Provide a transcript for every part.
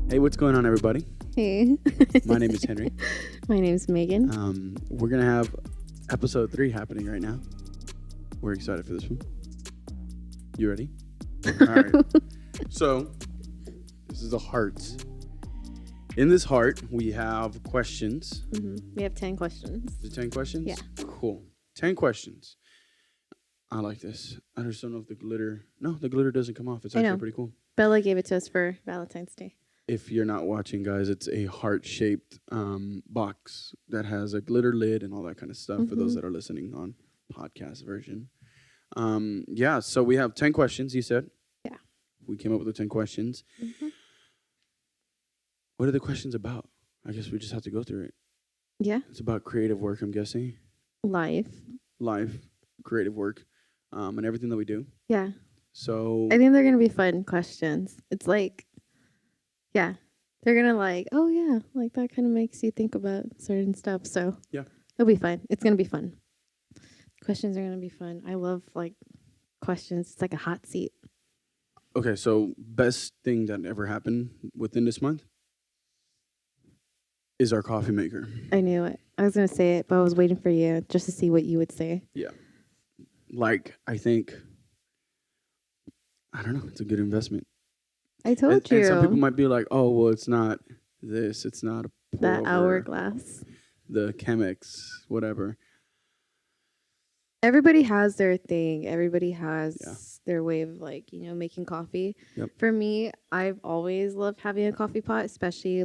Hey, what's going on, everybody? Hey. My name is Henry. My name's Megan. We're going to have episode 3 happening right now. We're excited for this one. You ready? All right. So, this is the hearts. In this heart, we have questions. Mm-hmm. We have 10 questions. Is it 10 questions? Yeah. Cool. 10 questions. I like this. I just don't know if the glitter... No, the glitter doesn't come off. It's actually pretty cool. Bella gave it to us for Valentine's Day. If you're not watching, guys, it's a heart-shaped box that has a glitter lid and all that kind of stuff for those that are listening on podcast version. So we have 10 questions, you said? Yeah. We came up with the 10 questions. Mm-hmm. What are the questions about? I guess we just have to go through it. Yeah. It's about creative work, I'm guessing. Life, creative work, and everything that we do. Yeah. So I think they're going to be fun questions. It's like... Yeah, they're going to oh, yeah, that kind of makes you think about certain stuff. So, yeah, it'll be fun. It's going to be fun. Questions are going to be fun. I love, questions. It's like a hot seat. Okay, so best thing that ever happened within this month is our coffee maker. I knew it. I was going to say it, but I was waiting for you just to see what you would say. Yeah. I think, I don't know, it's a good investment. I told you. And some people might be like, oh, well, it's not this. It's not a that hourglass. The Chemex, whatever. Everybody has their thing. Everybody has their way of, making coffee. Yep. For me, I've always loved having a coffee pot, especially,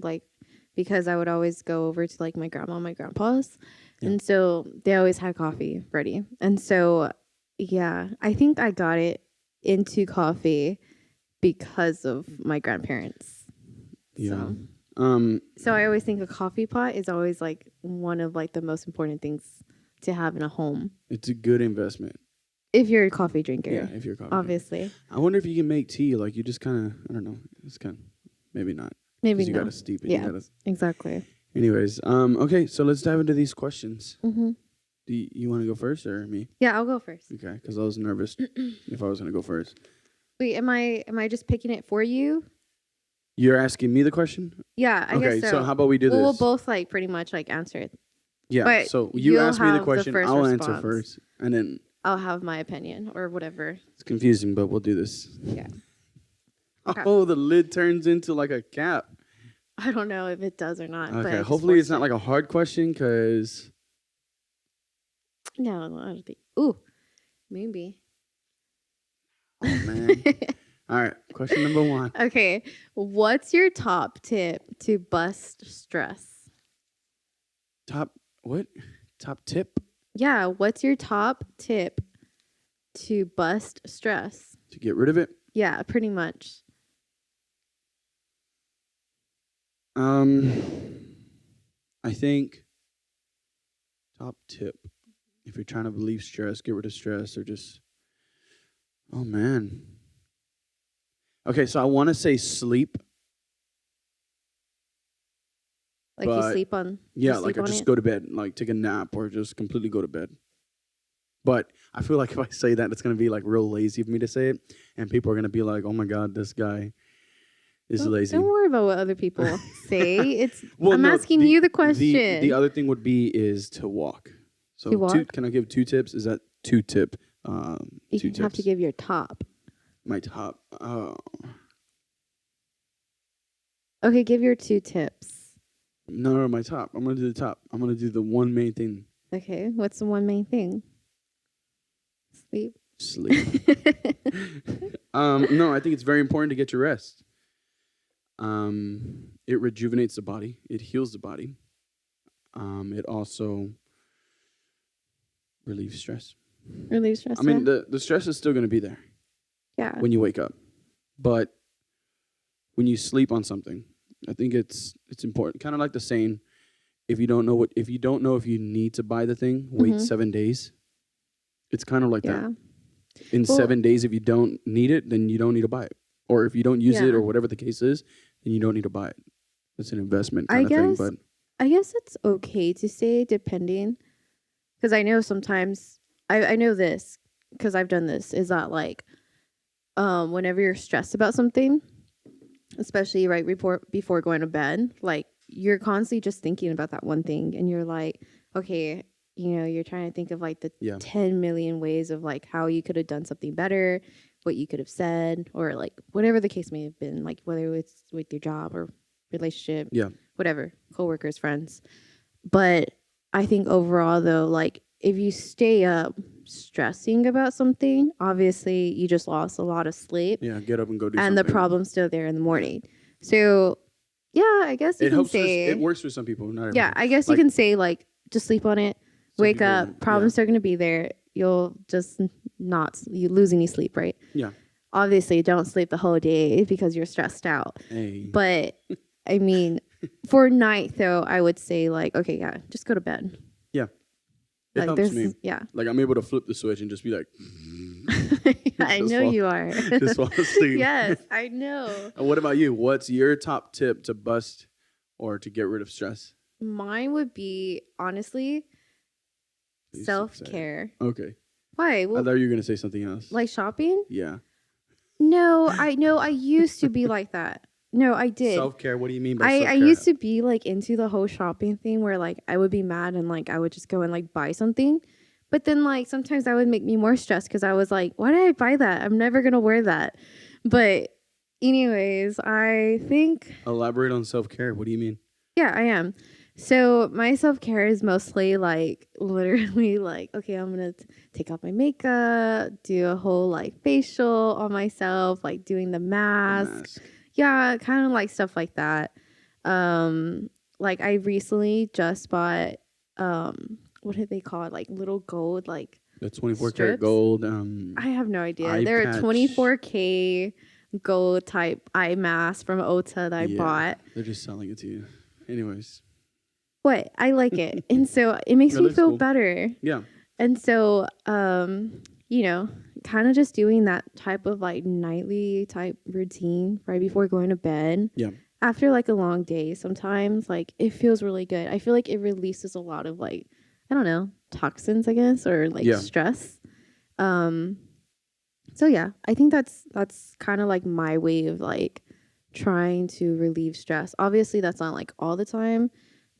because I would always go over to, my grandma and my grandpa's. Yeah. And so they always had coffee ready. And so, yeah, I think I got it into coffee because of my grandparents. Yeah. So I always think a coffee pot is always one of the most important things to have in a home. It's a good investment. If you're a coffee drinker. Yeah, if you're a coffee obviously. Drinker. I wonder if you can make tea. You just kind of, I don't know. It's kind of, maybe not. Maybe you no. got to steep it. Yeah, exactly. Anyways, okay, so let's dive into these questions. Mm-hmm. Do you want to go first or me? Yeah, I'll go first. Okay, because I was nervous if I was going to go first. Wait, am I just picking it for you? You're asking me the question? Yeah, I guess so. Okay, so how about we do this? We'll both pretty much answer it. Yeah, but so you ask me the question, I'll response. answer first, and then I'll have my opinion or whatever. It's confusing, but we'll do this. Yeah. Okay. Oh, the lid turns into a cap. I don't know if it does or not. Okay, hopefully it's not a hard question, because... No, I don't think... Ooh, maybe. Oh, man. All right, question number 1. Okay, what's your top tip to bust stress? What? Top tip? Yeah, what's your top tip to bust stress? To get rid of it? Yeah, pretty much. I think top tip, if you're trying to relieve stress, get rid of stress, or just... Oh, man. Okay, so I want to say sleep. You sleep on... Yeah, I just go to bed, take a nap or just completely go to bed. But I feel like if I say that, it's going to be real lazy of me to say it. And people are going to be like, oh my God, this guy is lazy. Don't worry about what other people say. I'm asking you the question. The other thing would be is to walk. So to walk? Can I give 2 tips? Is that 2 tip? You have to give your top. My top. Oh. Okay, give your 2 tips. No, my top. I'm going to do the top. I'm going to do the one main thing. Okay, what's the one main thing? Sleep. No, I think it's very important to get your rest. It rejuvenates the body. It heals the body. It also relieves stress. Relieves stress. I mean, the stress is still going to be there. Yeah. When you wake up, but when you sleep on something, I think it's important. Kind of like the saying, if you don't know if you need to buy the thing, wait 7 days. It's kind of like that. In 7 days, if you don't need it, then you don't need to buy it. Or if you don't use it or whatever the case is, then you don't need to buy it. It's an investment kind of thing. But I guess it's okay to say depending. Because I know sometimes I know this because I've done this is that like whenever you're stressed about something, especially right before going to bed, like you're constantly just thinking about that one thing and you're like, okay, you're trying to think of like the Yeah. 10 million ways of like how you could have done something better, what you could have said, or like whatever the case may have been, like whether it's with your job or relationship, Yeah. whatever, coworkers, friends. But I think overall though, like if you stay up stressing about something, obviously you just lost a lot of sleep Yeah. Get up and go do and the something. problem's still there in the morning. So yeah, I guess you It can helps. say It works for some people, not everybody. yeah, I guess you Like can say like just sleep on it, some wake people. up, problems still gonna be there. You'll just not you lose any sleep, right? Yeah. Obviously, don't sleep the whole day because you're stressed out. Hey. But I mean, for night though, I would say like, okay, yeah, just go to bed. Yeah. It Like helps me. yeah. Like I'm able to flip the switch and just be like, I know you are. just fall asleep. Yes, I know. And what about you? What's your top tip to bust or to get rid of stress? Mine would be honestly Please self-care. Okay. Why? I Well, thought you were gonna say something else. like shopping? Yeah. No, I know I used to be like that. No, I did. Self-care. What do you mean by I self-care? used to be like into the whole shopping thing where like I would be mad and like I would just go and like buy something. But then like sometimes that would make me more stressed because I was like, why did I buy that? I'm never gonna wear that. But anyways, I think Elaborate on self-care. What do you mean? yeah, I am. So my self care is mostly like literally like, okay, I'm gonna take off my makeup, do a whole like facial on myself, like doing the mask. Yeah, kind of like stuff like that. Like I recently just bought what did they call it? Like little gold like The 24 karat strips? gold. I have no idea. Eye They're patch. 24K gold type eye mask from Ota that I bought. They're just selling it to you. Anyways. What? I like it. And so it makes It me looks feel cool. better. Yeah. And so kind of just doing that type of like nightly type routine right before going to bed. Yeah. After like a long day, sometimes like it feels really good. I feel like it releases a lot of like, I don't know, toxins, I guess, or like stress. So yeah, I think that's kind of like my way of like trying to relieve stress. Obviously, that's not like all the time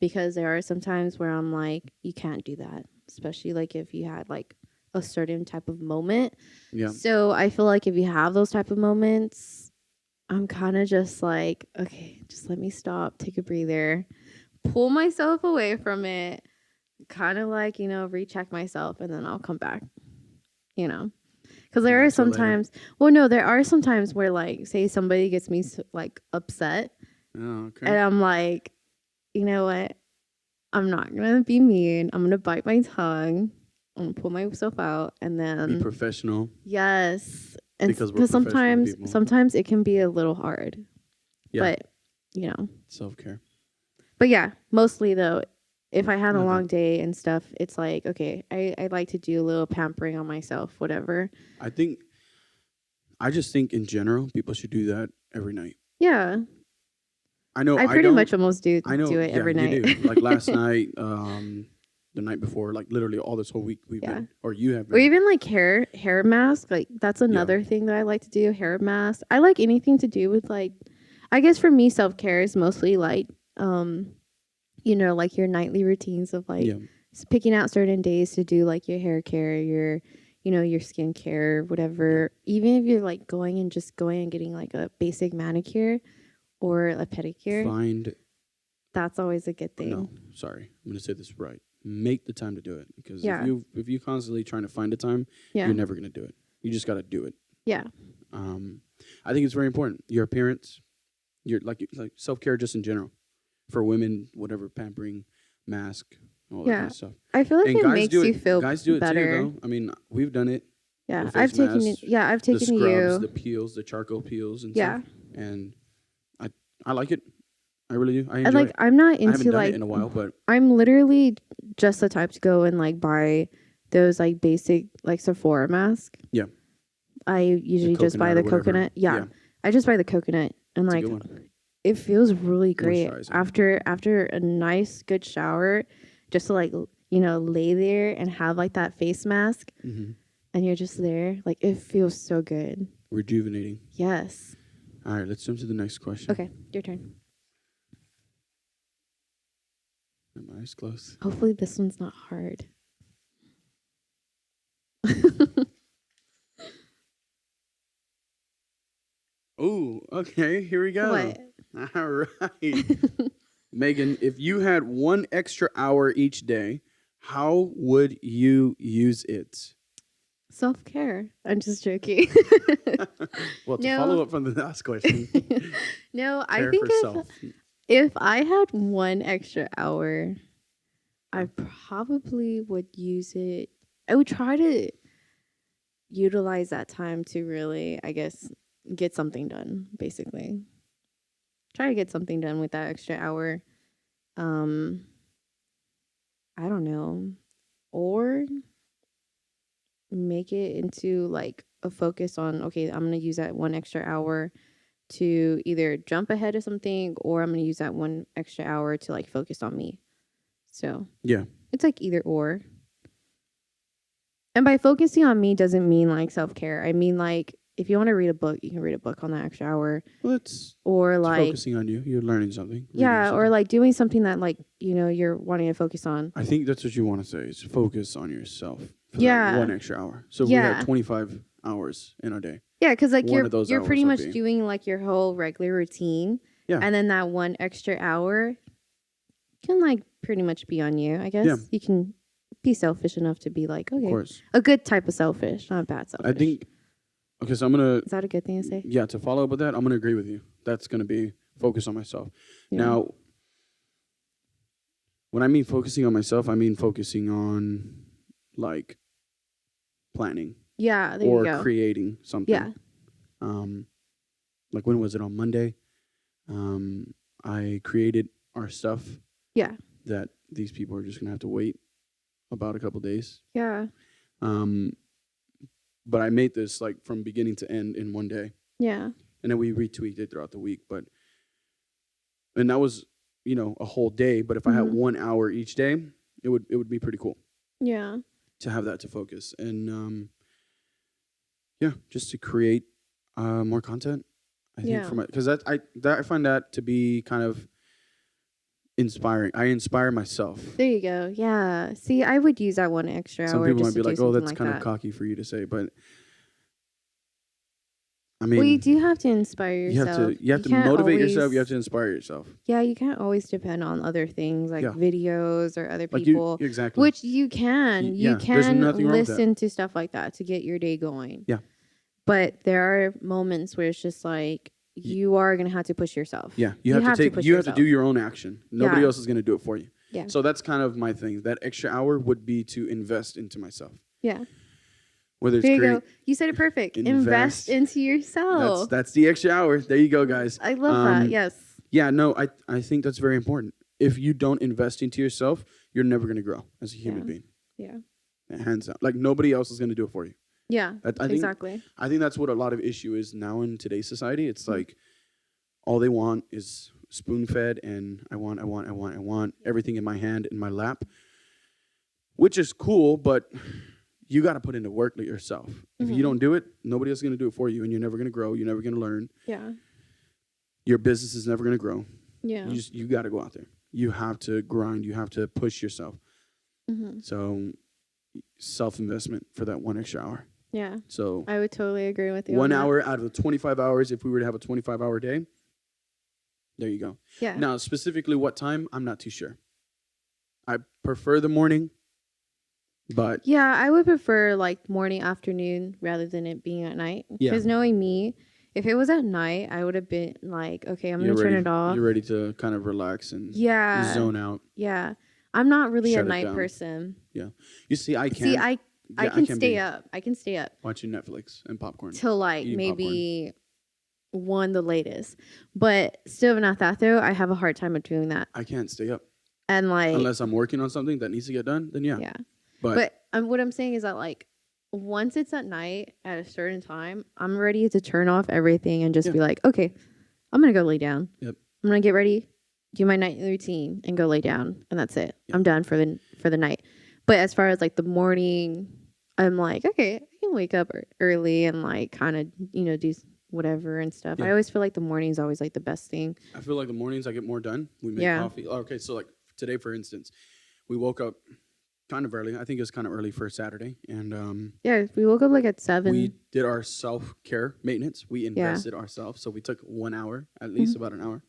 because there are some times where I'm like, you can't do that, especially like if you had like a certain type of moment. Yeah. So I feel like if you have those type of moments, I'm kind of just like, okay, just let me stop, take a breather, pull myself away from it, kind of like, recheck myself, and then I'll come back, Because there are sometimes, there are sometimes where like, say somebody gets me like upset, and I'm like, you know what? I'm not gonna be mean. I'm gonna bite my tongue. I'm gonna pull myself out, and then be professional. Yes, and Because sometimes it can be a little hard. Yeah. But self-care. But yeah, mostly though, if I had a long day and stuff, it's like, okay, I like to do a little pampering on myself, whatever. I just think in general, people should do that every night. Yeah. I know. I pretty much almost do it every night. You do. Like last night, the night before, like literally all this whole week we've been, or you have been. Or even like hair mask. Like that's another thing that I like to do, hair mask. I like anything to do with like, I guess for me, self-care is mostly like, like your nightly routines of like picking out certain days to do like your hair care, your skin care, whatever. Even if you're like going and getting like a basic manicure or a pedicure. That's always a good thing. No, sorry. I'm going to say this right. Make the time to do it. Because if you constantly trying to find a time, you're never going to do it. You just got to do it. Yeah. I think it's very important. Your appearance, your like self-care just in general. For women, whatever, pampering, mask, all that kind of stuff. I feel like it makes you feel guys do it better. too, though. I mean, we've done it. Yeah, I've taken the scrubs, you. the peels, the charcoal peels, and stuff. And I like it. I really do. I enjoy it. I'm not into I haven't done like it in a while, but I'm literally just the type to go and like buy those like basic like Sephora mask. Yeah. I usually just buy the coconut. Yeah. I just buy the coconut and that's like it feels really great after a nice good shower, just to like lay there and have like that face mask Mm-hmm. and you're just there, like it feels so good. Rejuvenating. Yes. All right, let's jump to the next question. Okay, your turn. My eyes closed. Hopefully this one's not hard. Oh, okay. Here we go. What? All right. Megan, if you had 1 extra hour each day, how would you use it? Self-care. I'm just joking. Well, to No. follow up from the last question, No, I care think for self. if I had 1 extra hour, I probably would use it. I would try to utilize that time to really, I guess, get something done, basically. Try to get something done with that extra hour. I don't know. Or make it into like a focus on, okay, I'm going to use that 1 extra hour to either jump ahead of something, or I'm going to use that 1 extra hour to like focus on me. So Yeah. it's like either or. And by focusing on me doesn't mean like self-care. I mean, like, if you want to read a book, you can read a book on that extra hour. Well, it's like focusing on you. You're learning something. Yeah, something. or like doing something that like, you're wanting to focus on. I think that's what you want to say is focus on yourself for Yeah. that 1 extra hour. So we have 25 hours in our day. Yeah, because like One of those you're hours pretty will much be- doing like your whole regular routine. Yeah. And then that 1 extra hour can like pretty much be on you, I guess. Yeah. You can be selfish enough to be like, Of okay, course. a good type of selfish, not a bad selfish. I think, okay, so I'm going Is that a good thing to say? yeah, to follow up with that, I'm going to agree with you. That's going to be focus on myself. Yeah. Now, when I mean focusing on myself, I mean focusing on like planning Yeah, there or you go. creating something. Yeah. Like when was it on Monday? I created our stuff. Yeah. That these people are just gonna have to wait about a couple days. Yeah. But I made this like from beginning to end in one day. Yeah. And then we retweaked it throughout the week. And that was, a whole day. But if I had 1 hour each day, it would be pretty cool. Yeah. To have that to focus. And just to create more content. I think for because I find that to be kind of inspiring. I inspire myself. There you go. Yeah. See, I would use that 1 extra hour. Some people just might be to like, do "Oh, that's something kind like of that. cocky for you to say," but I mean, Well, you do have to inspire yourself. you have to can't motivate yourself. always- You have to inspire yourself. Yeah, you can't always depend on other things like Yeah. videos or other Like people. exactly. Which you can. Yeah, You there's can nothing wrong with that. listen to stuff like that to get your day going. Yeah. But there are moments where it's just like you are going to have to push yourself. Yeah, you have to push you have yourself. to do your own action. Nobody Yeah. else is going to do it for you. Yeah. So that's kind of my thing. That extra hour would be to invest into myself. Yeah. Whether it's There you create, go. You said it perfect. Invest. Invest into yourself. that's the extra hour. There you go, guys. I love that. Yes. Yeah, no, I think that's very important. If you don't invest into yourself, you're never going to grow as a human being. Yeah. Hands down. Like nobody else is going to do it for you. Yeah. Exactly. I think that's what a lot of issue is now in today's society. It's like all they want is spoon-fed and I want everything in my hand, in my lap, which is cool, but you got to put in the work yourself. If you don't do it, nobody else is going to do it for you, and you're never going to grow. You're never going to learn. Yeah. Your business is never going to grow. Yeah. You got to go out there. You have to grind. You have to push yourself. Mm-hmm. So self-investment for that 1 extra hour. Yeah. So I would totally agree with you. 1 on that. hour out of the 25 hours, if we were to have a 25-hour day, there you go. Yeah. Now, specifically what time, I'm not too sure. I prefer the morning, but Yeah, I would prefer like morning, afternoon rather than it being at night. Yeah. Because knowing me, if it was at night, I would have been like, okay, I'm going to turn it off. You're ready to kind of relax and Yeah. zone out. Yeah. I'm not really Shut a it night down. person. Yeah. You see, I can't. See, I can can't stay be up. I can stay up watching Netflix and popcorn. till like Eating maybe 1 the latest. But still not that though. I have a hard time of doing that. I can't stay up. And like Unless I'm working on something that needs to get done, then yeah. yeah. But What I'm saying is that like once it's at night at a certain time, I'm ready to turn off everything and just be like, okay, I'm gonna go lay down. Yep. I'm gonna get ready, do my night routine, and go lay down, and that's it. Yep. I'm done for the night. But as far as like the morning, I'm like, okay, I can wake up early and like kind of, do whatever and stuff. I Yeah. always feel like the morning is always like the best thing. I feel like the mornings I get more done. We make Yeah. coffee. Okay, so like today, for instance, we woke up kind of early. I think it was kind of early for a Saturday, and Yeah. We woke up like at 7. we did our self care maintenance. We Yeah. invested ourselves, so we took 1 hour, at Mm-hmm. least about an hour.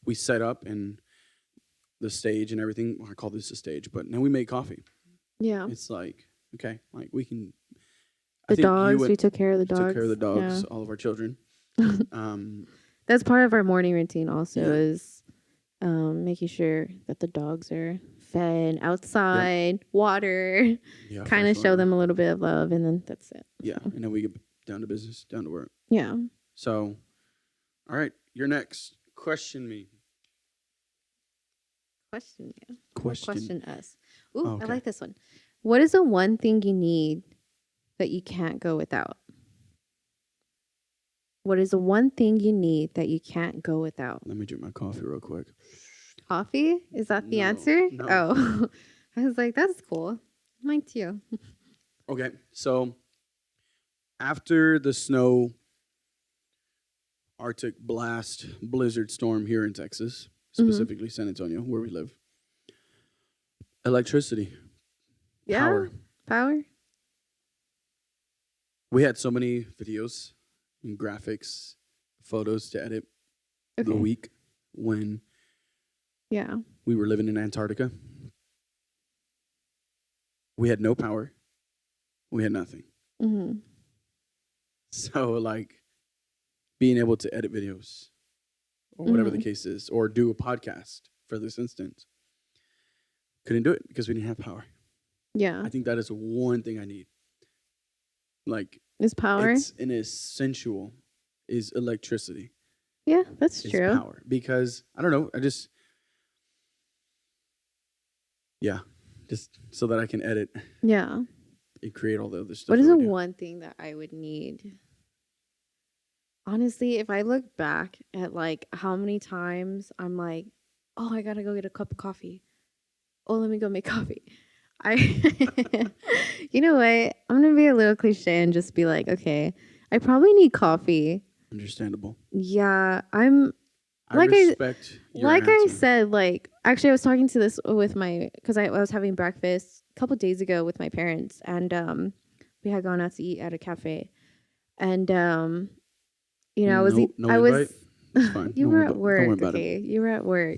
We set up and the stage and everything. Well, I call this a stage, but now we made coffee. Yeah. It's like okay, like we can. The I think dogs, you we took care of the dogs. took care of the dogs, Yeah. all of our children. That's part of our morning routine also Yeah. is making sure that the dogs are fed outside, water, Yeah, kind of fresh show water. them a little bit of love, and then that's it. Yeah, So, and then we get down to business, down to work. yeah. So, all right, you're next. Question me. Question you. Question. Question us. Ooh, Oh, okay. I like this one. What is the one thing you need that you can't go without? What is the one thing you need that you can't go without? Let me drink my coffee real quick. Coffee? Is that the No, answer? no. Oh, I was like, that's cool. Mine too. Okay, so after the snow, Arctic blast, blizzard storm here in Texas, specifically San Antonio, where we live, electricity, Yeah. power. Power? We had so many videos and graphics, photos to edit the Okay. week when Yeah. we were living in Antarctica. We had no power. We had nothing. Mm-hmm. So, like, being able to edit videos or whatever the case is, or do a podcast for this instance, couldn't do it because we didn't have power. Yeah. I think that is one thing I need. Like, Is power? it's an essential is electricity. Yeah, that's Is true. power. Because, I don't know, just so that I can edit Yeah. and create all the other stuff. What is that the we do. one thing that I would need? Honestly, if I look back at like how many times I'm like, oh, I gotta go get a cup of coffee. Oh, let me go make coffee. I, you know what? I'm gonna be a little cliche and just be like, okay, I probably need coffee. Understandable. Yeah, I like respect your like I answer. said, like actually, I was talking to this with because I was having breakfast a couple days ago with my parents, and we had gone out to eat at a cafe, and I was No I invite? was It's fine. you Don't were worry at about- don't worry work, about it. okay? You were at work.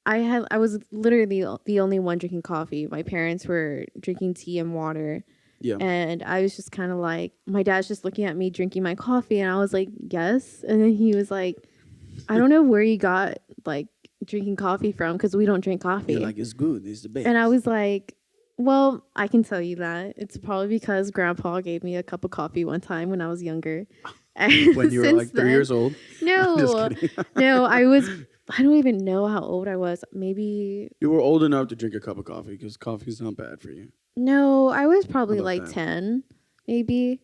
I was literally the only one drinking coffee. My parents were drinking tea and water. Yeah. And I was just kind of like, my dad's just looking at me drinking my coffee, and I was like, yes. And then he was like, I don't know where you got like drinking coffee from because we don't drink coffee. You're like, it's good. It's the best. And I was like, well, I can tell you that it's probably because Grandpa gave me a cup of coffee one time when I was younger. And when you were since like 3 years old. No, Just kidding. no, I don't even know how old I was. Maybe You were old enough to drink a cup of coffee because coffee's not bad for you. no, I was probably about like that? 10, maybe.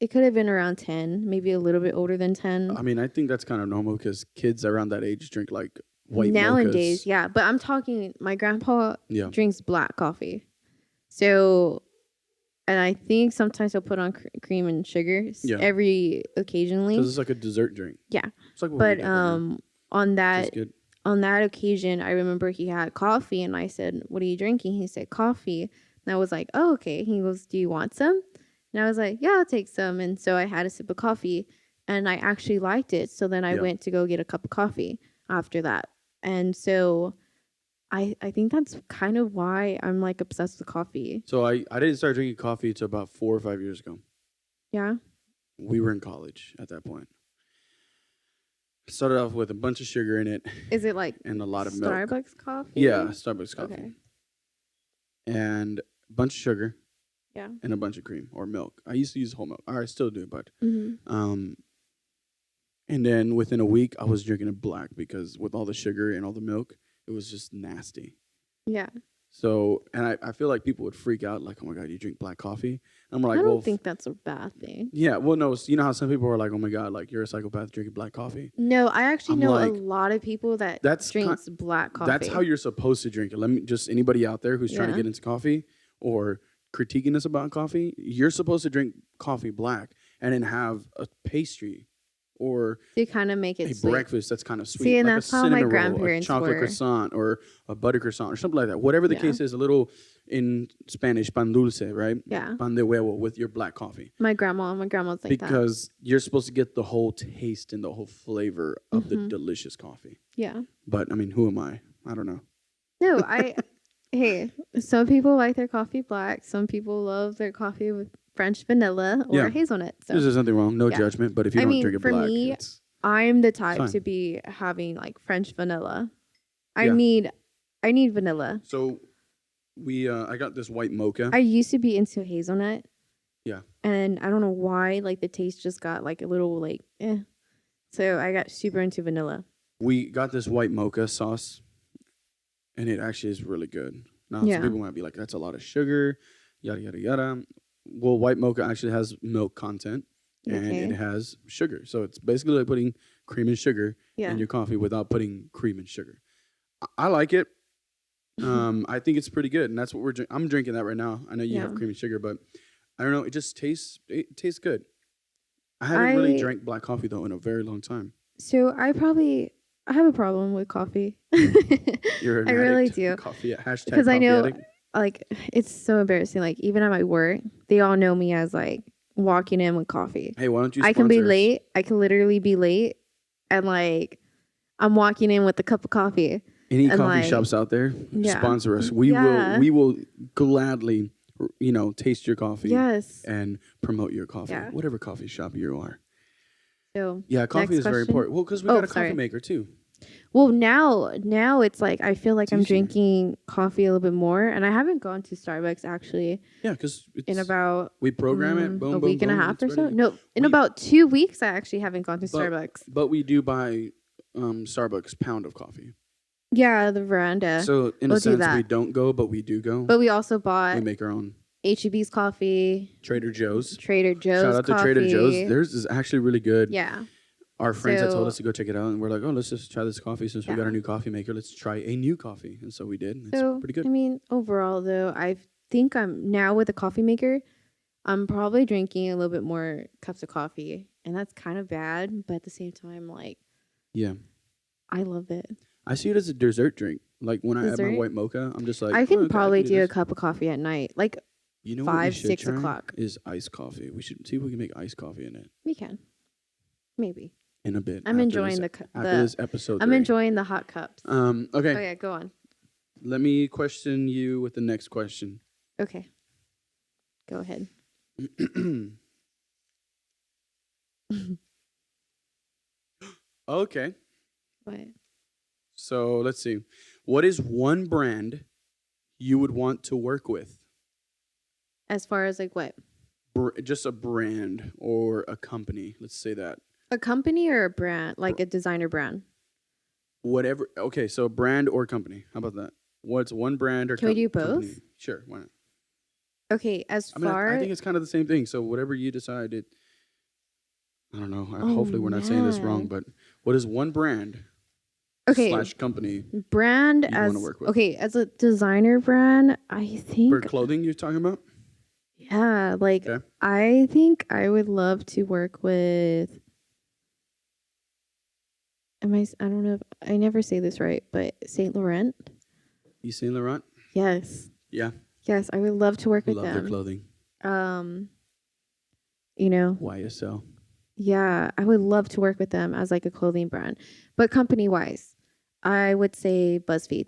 It could have been around 10, maybe a little bit older than 10. I mean, I think that's kind of normal because kids around that age drink like white Nowadays, mochas. yeah. But I'm talking, my grandpa Yeah. drinks black coffee. So, and I think sometimes he'll put on cream and sugar Yeah. every occasionally. Because it's like a dessert drink. Yeah. It's like what we But get right now. on Which is that good. on that occasion, I remember he had coffee, and I said, "What are you drinking?" He said, "Coffee." And I was like, "Oh, okay." He goes, "Do you want some?" And I was like, "Yeah, I'll take some." And so I had a sip of coffee, and I actually liked it. So then I Yeah. went to go get a cup of coffee after that. And so I think that's kind of why I'm like obsessed with coffee. So I didn't start drinking coffee until about 4 or 5 years ago. Yeah. We were in college at that point. Started off with a bunch of sugar in it Is it like and a lot of milk. Starbucks coffee? Yeah, Starbucks coffee. Okay. And a bunch of sugar. Yeah. And a bunch of cream or milk. I used to use whole milk. Or I still do, but Mm-hmm. and then within a week I was drinking it black because with all the sugar and all the milk, it was just nasty. Yeah. So, and I feel like people would freak out, like, "Oh my god, you drink black coffee?" I'm I like, don't think that's a bad thing. yeah, well, no, you know how some people are like, "Oh my god, like you're a psychopath drinking black coffee." No, I actually I'm know a like, lot of people that that's drinks black coffee. that's how you're supposed to drink it. Let me just anybody out there who's trying to Yeah. get into coffee or critiquing us about coffee, you're supposed to drink coffee black and then have a pastry or To kind of make it a sweet. breakfast that's kind of sweet, See, and like a that's how my cinnamon roll, a grandparents chocolate were. croissant, or a butter croissant, or something like that. Whatever the Yeah. case is, a little in Spanish, pan dulce, right? Yeah. Pan de huevo with your black coffee. My grandma's like that. Because you're supposed to get the whole taste and the whole flavor of the Mhm. delicious coffee. Yeah. But I mean, who am I? I don't know. No, hey, some people like their coffee black. Some people love their coffee with French vanilla or Yeah. hazelnut. So There's nothing wrong, no Yeah. judgment. But if you I don't mean, drink it for black, me, it's I'm the type fine. to be having like French vanilla. I Yeah. need vanilla. So I got this white mocha. I used to be into hazelnut. Yeah. And I don't know why, like the taste just got like a little like So I got super into vanilla. We got this white mocha sauce, and it actually is really good. Now, Yeah. some people might be like, "That's a lot of sugar," yada yada yada. Well, white mocha actually has milk content, and Okay. it has sugar. So it's basically like putting cream and sugar Yeah. in your coffee without putting cream and sugar. I like it. I think it's pretty good, and that's what I'm drinking that right now. I know you have Yeah. cream and sugar, but I don't know. It tastes good. I haven't really I- drank black coffee though in a very long time. So I have a problem with coffee. You're an I really addict. do. Coffee hashtag Because I coffee know addict. like it's so embarrassing. Like even at my work, they all know me as like walking in with coffee. Hey, why don't you? I can be sponsor us? late. I can literally be late, and like I'm walking in with a cup of coffee. Any and, coffee like, shops out there, yeah. sponsor us. We Yeah. will gladly, taste your coffee Yes. and promote your coffee, Yeah. whatever coffee shop you are. So Yeah, coffee next is very question. important. Well, because we Oh, got a coffee sorry. maker too. Well, now it's like I feel like It's I'm easier. drinking coffee a little bit more, and I haven't gone to Starbucks actually Yeah, because in about we program it, boom, a boom, week and a boom, half it's or so. ready. No, in We- about 2 weeks, I actually haven't gone to Starbucks. But we do buy Starbucks pound of coffee. Yeah, the veranda. So in we'll a do sense, that. we don't go, but we do go. But we also we bought make our own. HEB's coffee, Trader Joe's. Trader Joe's. Shout out to Trader Joe's. Theirs is actually really good. Yeah. Our friends had told So- us to go check it out, and we're like, "Oh, let's just try this coffee since we got Yeah. a new coffee maker. Let's try a new coffee." And so we did. And it's So pretty good. I mean, overall though, I think I'm now with a coffee maker. I'm probably drinking a little bit more cups of coffee, and that's kind of bad. But at the same time, like Yeah, I love it. I see it as a dessert drink. Like when I add my Dessert? white mocha, I'm just like, I can "Oh, okay, probably do a this." cup of coffee at night. Like You know what we 5, should 6 try o'clock. is iced coffee. We should see if we can make iced coffee in it we can, maybe. in a bit. I'm after enjoying this, the after this episode. I'm 3. enjoying the hot cups. Okay, Oh yeah, go on. let me question you with the next question. Okay, go ahead. Okay, What? so let's see. What is one brand you would want to work with? As far as like what? Just a brand or a company. Let's say that. A company or a brand, like a designer brand. Whatever. Okay, so brand or company. How about that? What's one brand or Can we do company? both? Sure, why not? Okay, as I mean, far I think it's kind of the same thing. So whatever you decide, I don't know. Oh, Hopefully, we're not saying this wrong. man. But what is one brand Okay. / company brand you wanna as work with? okay, as a designer brand, I think for clothing you're talking about? yeah, like Okay. I think I would love to work with I don't know if I never say this right, but Saint Laurent. Yves Saint Laurent? Yes. Yeah, Yes, I would love to work with love their them. clothing. You know, YSL. yeah, I would love to work with them as like a clothing brand. But company wise, I would say BuzzFeed.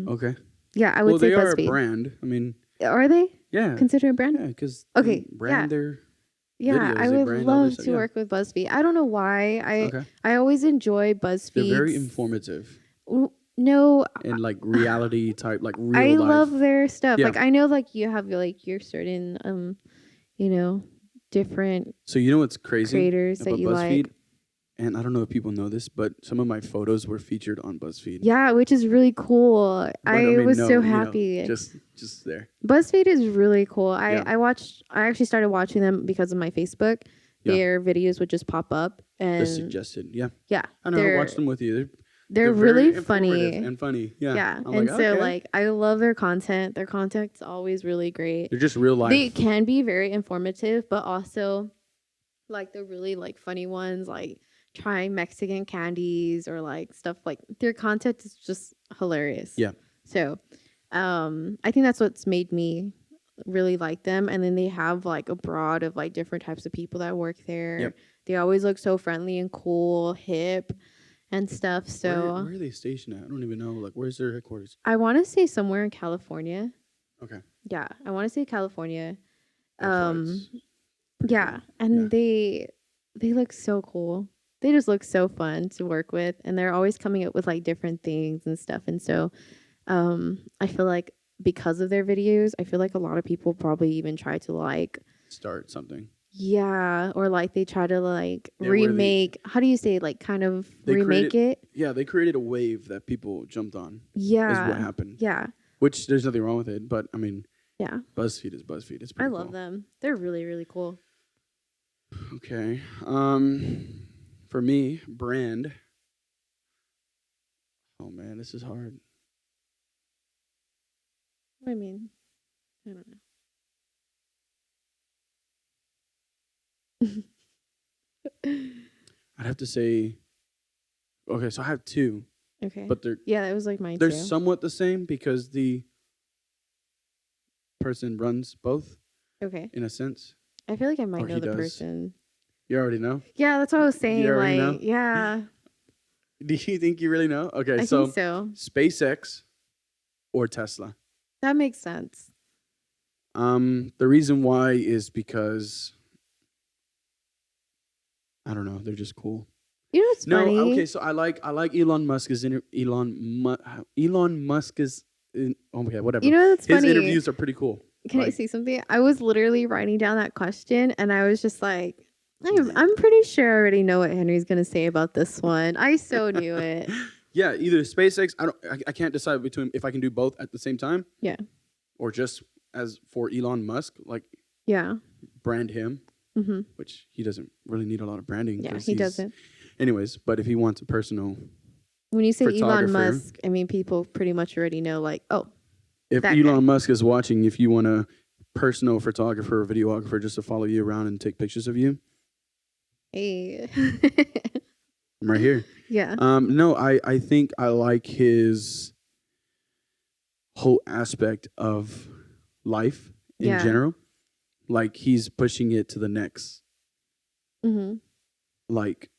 Okay. Yeah, I would Well, say they are BuzzFeed. a brand. I mean, Are they yeah. considered a brand? Yeah, because Okay, brand their Yeah, videos, I they would brand all their love stuff, to yeah. work with BuzzFeed. I don't know why. Okay. I always enjoy BuzzFeed. They're very informative No, and like reality type, like real I life. love their stuff. Yeah. Like I know, like you have like your certain, different So you know what's crazy creators that about you BuzzFeed? like. and I don't know if people know this, but some of my photos were featured on BuzzFeed. Yeah, which is really cool. But, I was no, so you know, happy. just there. BuzzFeed is really cool. I Yeah. I actually started watching them because of my Facebook. Yeah. Their videos would just pop up The and suggested, yeah. yeah, I know. I watched them with you. they're very really informative funny. and funny. Yeah. Yeah. I'm And like, so okay. like I love their content. Their content's always really great. They're just real life. They can be very informative, but also like the really like funny ones, like trying Mexican candies or like stuff like their content is just hilarious. Yeah. So I think that's what's made me really like them. And then they have like a broad of like different types of people that work there. Yep. They always look so friendly and cool, hip and stuff. So where are they stationed at? I don't even know. Like, where's their headquarters? I want to say somewhere in California. Okay. Yeah, I want to say California. That's why it's pretty Yeah, cool. and Yeah. they look so cool. They just look so fun to work with, and they're always coming up with like different things and stuff. And so, I feel like because of their videos, I feel like a lot of people probably even try to like Start something. yeah, or like they try to like Yeah, where they- remake. How do you say like kind of They remake it? Yeah, they created a wave that people jumped on. Yeah, Is what happened. yeah, Which there's nothing wrong with it, but I mean, yeah. BuzzFeed is BuzzFeed. It's I pretty love cool. them. They're really really cool. Okay. For me, brand. Oh man, this is hard. I mean, I don't know. I'd have to say. Okay, so I have two, Okay. but they're Yeah, that was like mine they're too. somewhat the same because the person runs both Okay. in a sense. I feel like I might Or know he the does. person. You already know. Yeah, that's what I was saying. already Like, know? yeah, Do you think you really know? Okay, I so think so. SpaceX or Tesla. That makes sense. The reason why is because I don't know, they're just cool. You know what's No, funny? okay, so I like Elon Musk's Elon Musk's okay, whatever. You know what's His funny? interviews are pretty cool. Can I like- say something? I was literally writing down that question, and I was just like, I'm pretty sure I already know what Henry's gonna say about this one. I so knew it. Yeah, either SpaceX. I can't decide between if I can do both at the same time. Yeah. Or just as for Elon Musk, like Yeah. brand him, Mm-hmm. which he doesn't really need a lot of branding. Yeah, 'cause he he's- doesn't. Anyways, but if he wants a personal, When you say Elon photographer. Musk, I mean people pretty much already know. Like, oh, if that Elon guy. Musk is watching, if you want a personal photographer or videographer just to follow you around and take pictures of you, hey. I'm right here. Yeah. No, I think I like his whole aspect of life in Yeah. general. Like he's pushing it to the next, Mm-hmm. like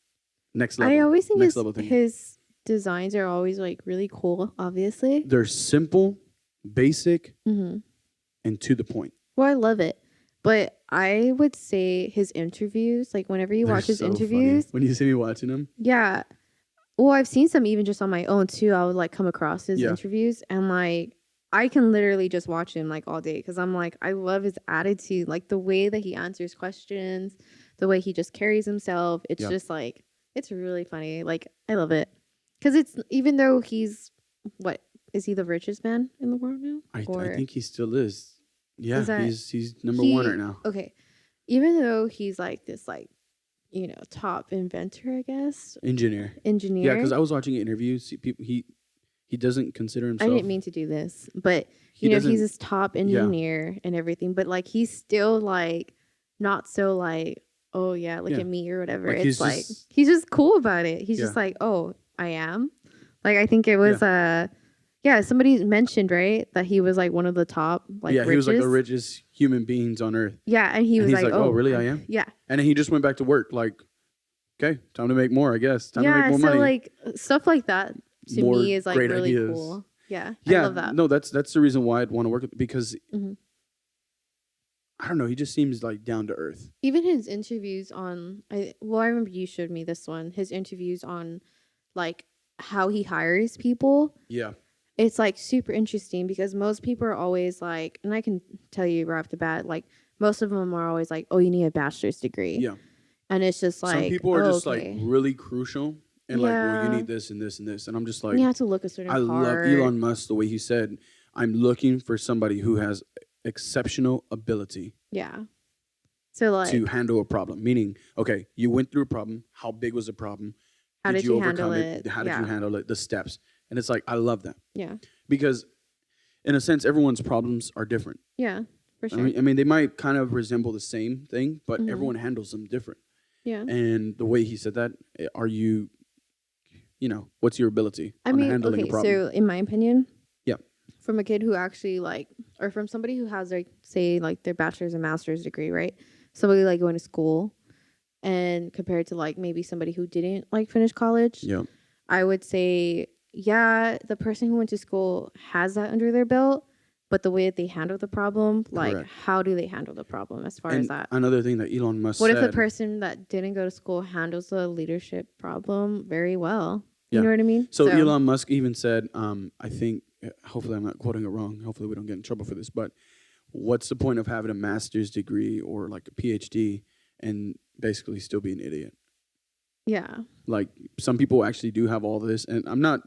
next level. I always think next level thing. his designs are always like really cool. Obviously. They're simple, basic, Mm-hmm. and to the point. Well, I love it, but I would say his interviews, like whenever you They're watch his so funny. interviews, When you see me watching them, yeah. Well, I've seen some even just on my own too. I would like come across his Yeah. interviews, and like I can literally just watch him like all day because I'm like I love his attitude, like the way that he answers questions, the way he just carries himself. It's Yeah. just like it's really funny. Like I love it because it's even though he's what is he the richest man in the world now? I Or- think he still is. Yeah, Is that- he's number one he- right now. Okay, even though he's like this like top inventor, I guess Engineer. engineer. Yeah, because I was watching interviews. People, he doesn't consider I himself. didn't mean to do this, but He you know, doesn't- he's this top engineer and everything, but like he's still like not so like, oh yeah, look Yeah. at me or whatever. Like, It's he's like just- he's just cool about it. He's just Yeah. like, oh, I am. Like I think it was somebody mentioned right that he was like one of the top like yeah, he was like the richest. richest human beings on earth. Yeah, and he And was he's like, like, oh, really? I am? Yeah. And then he just went back to work. Like, okay, time to make more. I guess time to Yeah, make more so money. like stuff like that to More me is like great really ideas. cool. Yeah, yeah, I love that. no, that's the reason why I'd want to work with because Mhm. I don't know. He just seems like down to earth. Even his interviews on I remember you showed me this one. His interviews on like how he hires people. Yeah, It's like super interesting because most people are always like, and I can tell you right off the bat, like most of them are always like, oh, you need a bachelor's degree. yeah, And it's just Some like, people are oh, just like okay. really crucial and like, well, you Yeah. need this and this and this. And I'm just And like, you have to look a certain I love part. Elon Musk the way he said, I'm looking for somebody who has exceptional ability Yeah. So to like, handle a problem. Meaning, okay, you went through a problem. How big was the problem? how Did did you you handle overcome it? it? How did you Yeah. handle it? The steps. And it's like, I love that Yeah. because, in a sense, everyone's problems are different. Yeah. For I sure. mean, they might kind of resemble the same thing, but Mhm. everyone handles them different. Yeah. And the way he said that, are you, what's your ability I on mean, handling a okay, problem? so in my opinion, Yeah. from a kid who actually like, or from somebody who has like, say, like their bachelor's and master's degree, right? Somebody like going to school, and compared to like maybe somebody who didn't like finish college, Yeah. I would say, yeah, the person who went to school has that under their belt, but the way that they handle the problem, like, Correct. how do they handle the problem as far as And that? another thing that Elon Musk What if the said, person that didn't go to school handles the leadership problem very well? You yeah. know what I mean? So Elon Musk even said, I think, hopefully I'm not quoting it wrong. Hopefully we don't get in trouble for this. But what's the point of having a master's degree or like a PhD and basically still be an idiot? yeah. Like some people actually do have all this, and I'm not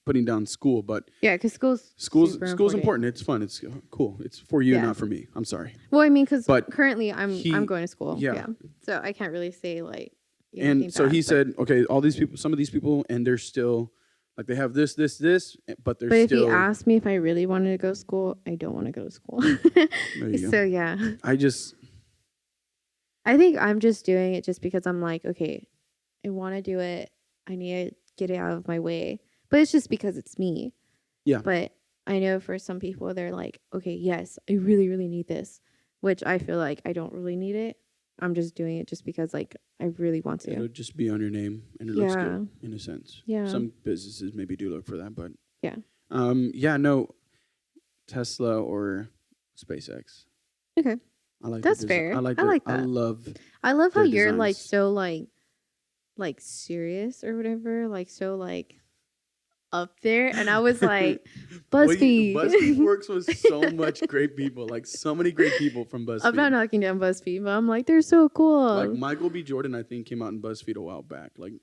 putting down school, but Yeah, because school's school's important. It's fun. It's cool. It's for you, Yeah. not for me. I'm sorry. Well, I mean, because But currently I'm he- going to school. yeah. Yeah. So I can't really say like. And so he said, okay, all these people, some of these people, and they're still like they have this, but they're But if still. he asked me if I really wanted to go to school, I don't want to go to school. There you go. So yeah, I think I'm just doing it just because I'm like, okay, I want to do it. I need to get it out of my way. But it's just because it's me. Yeah. But I know for some people, they're like, okay, yes, I really, really need this, which I feel like I don't really need it. I'm just doing it just because, like, I really want to. It'll just be on your name, and it looks Yeah. good in a sense. Yeah. Some businesses maybe do look for that, but Yeah. yeah, no, Tesla or SpaceX. Okay. I like That's their fair. I like I their- like I that. love. I love how their you're like designs. so like serious or whatever, like so like up there, and I was like, BuzzFeed. BuzzFeed works with so much great people, like so many great people from BuzzFeed. I'm not knocking down BuzzFeed, but I'm like, they're so cool. Like Michael B. Jordan, I think came out in BuzzFeed a while back. Like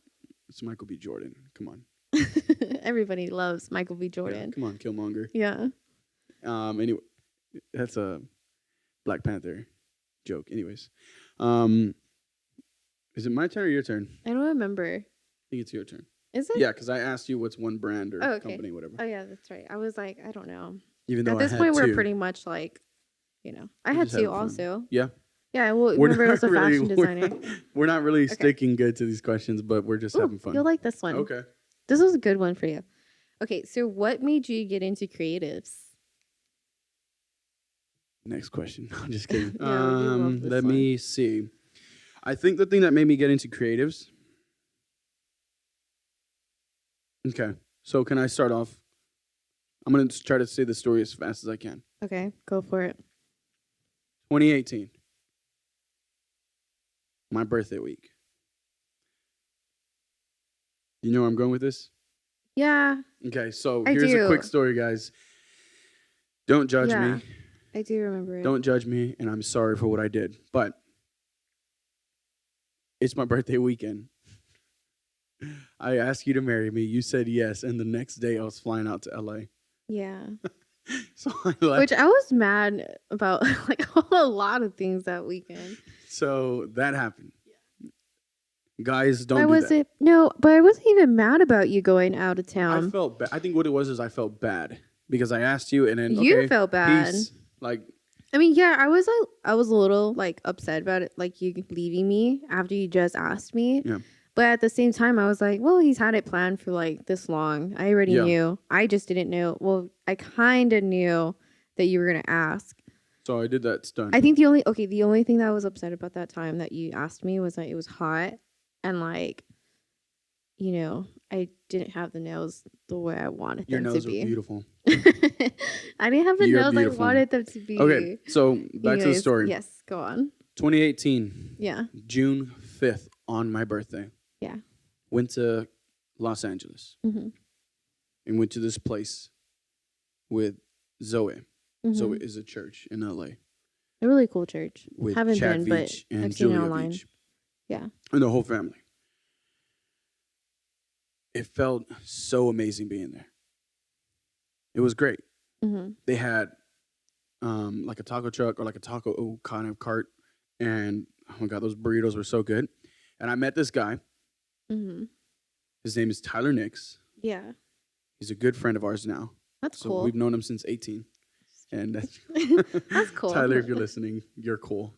it's Michael B. Jordan. Come on. Everybody loves Michael B. Yeah, Jordan. come on, Killmonger. Yeah. Anyway, that's a Black Panther joke. Anyways, is it my turn or your turn? I don't remember. I think it's your turn. Is it? Yeah, because I asked you what's one brand or Oh, okay. company, whatever. Oh yeah, that's right. I was like, I don't know. Even though At this I had point, two. we're pretty much like, I We're had just two having fun. also. Yeah. Yeah. Well, We're remember, I was a not really- fashion designer. We're not really sticking good to these questions, but we're just Ooh, having fun. you'll like this one. Okay. This was a good one for you. Okay, so what made you get into creatives? Next question. I'm just kidding. Yeah, we love this let one. me see. I think the thing that made me get into creatives. Okay. So can I start off? I'm going to try to say the story as fast as I can. Okay, go for it. 2018. My birthday week. You know where I'm going with this? Yeah, Okay, so I here's a quick do. story, guys. Don't judge Yeah. me. I do remember it. Don't judge me, and I'm sorry for what I did. But it's my birthday weekend. I asked you to marry me. You said yes, and the next day I was flying out to LA. Yeah. So I left. Which I was mad about like a lot of things that weekend. So that happened. Guys, don't I do that. wasn't no, but I wasn't even mad about you going out of I town. felt bad. I think what it was is I felt bad because I asked you, and then You okay, felt bad. peace. Like I mean, yeah, I was a little like upset about it, like you leaving me after you just asked me. Yeah. But at the same time, I was like, well, he's had it planned for like this long. I already Yeah. knew. I just didn't know. Well, I kind of knew that you were gonna ask. so I did that stunt. I think the only thing that I was upset about that time that you asked me was that it was hot and like, I didn't have the nails the way I wanted Your them nose to were be. beautiful. I didn't have the You're nails beautiful. I wanted them to be. Okay, so back to the Anyways, story. Yes, go on. 2018, Yeah. June 5th, on my birthday. Yeah. Went to Los Angeles Mm-hmm. and went to this place with Zoe. Mm-hmm. Zoe is a church in LA A really cool church. with Haven't Chad been, but Veach and I've seen it Julia online. Veach. Yeah. and the whole family. It felt so amazing being there. It was great. Mm-hmm. They had like a taco truck or like a taco kind of cart, and oh my god, those burritos were so good. And I met this guy. Mm-hmm. His name is Tyler Nix. Yeah. He's a good friend of ours now. That's So cool. we've known him since 18. And That's cool. Tyler, if you're listening, you're cool.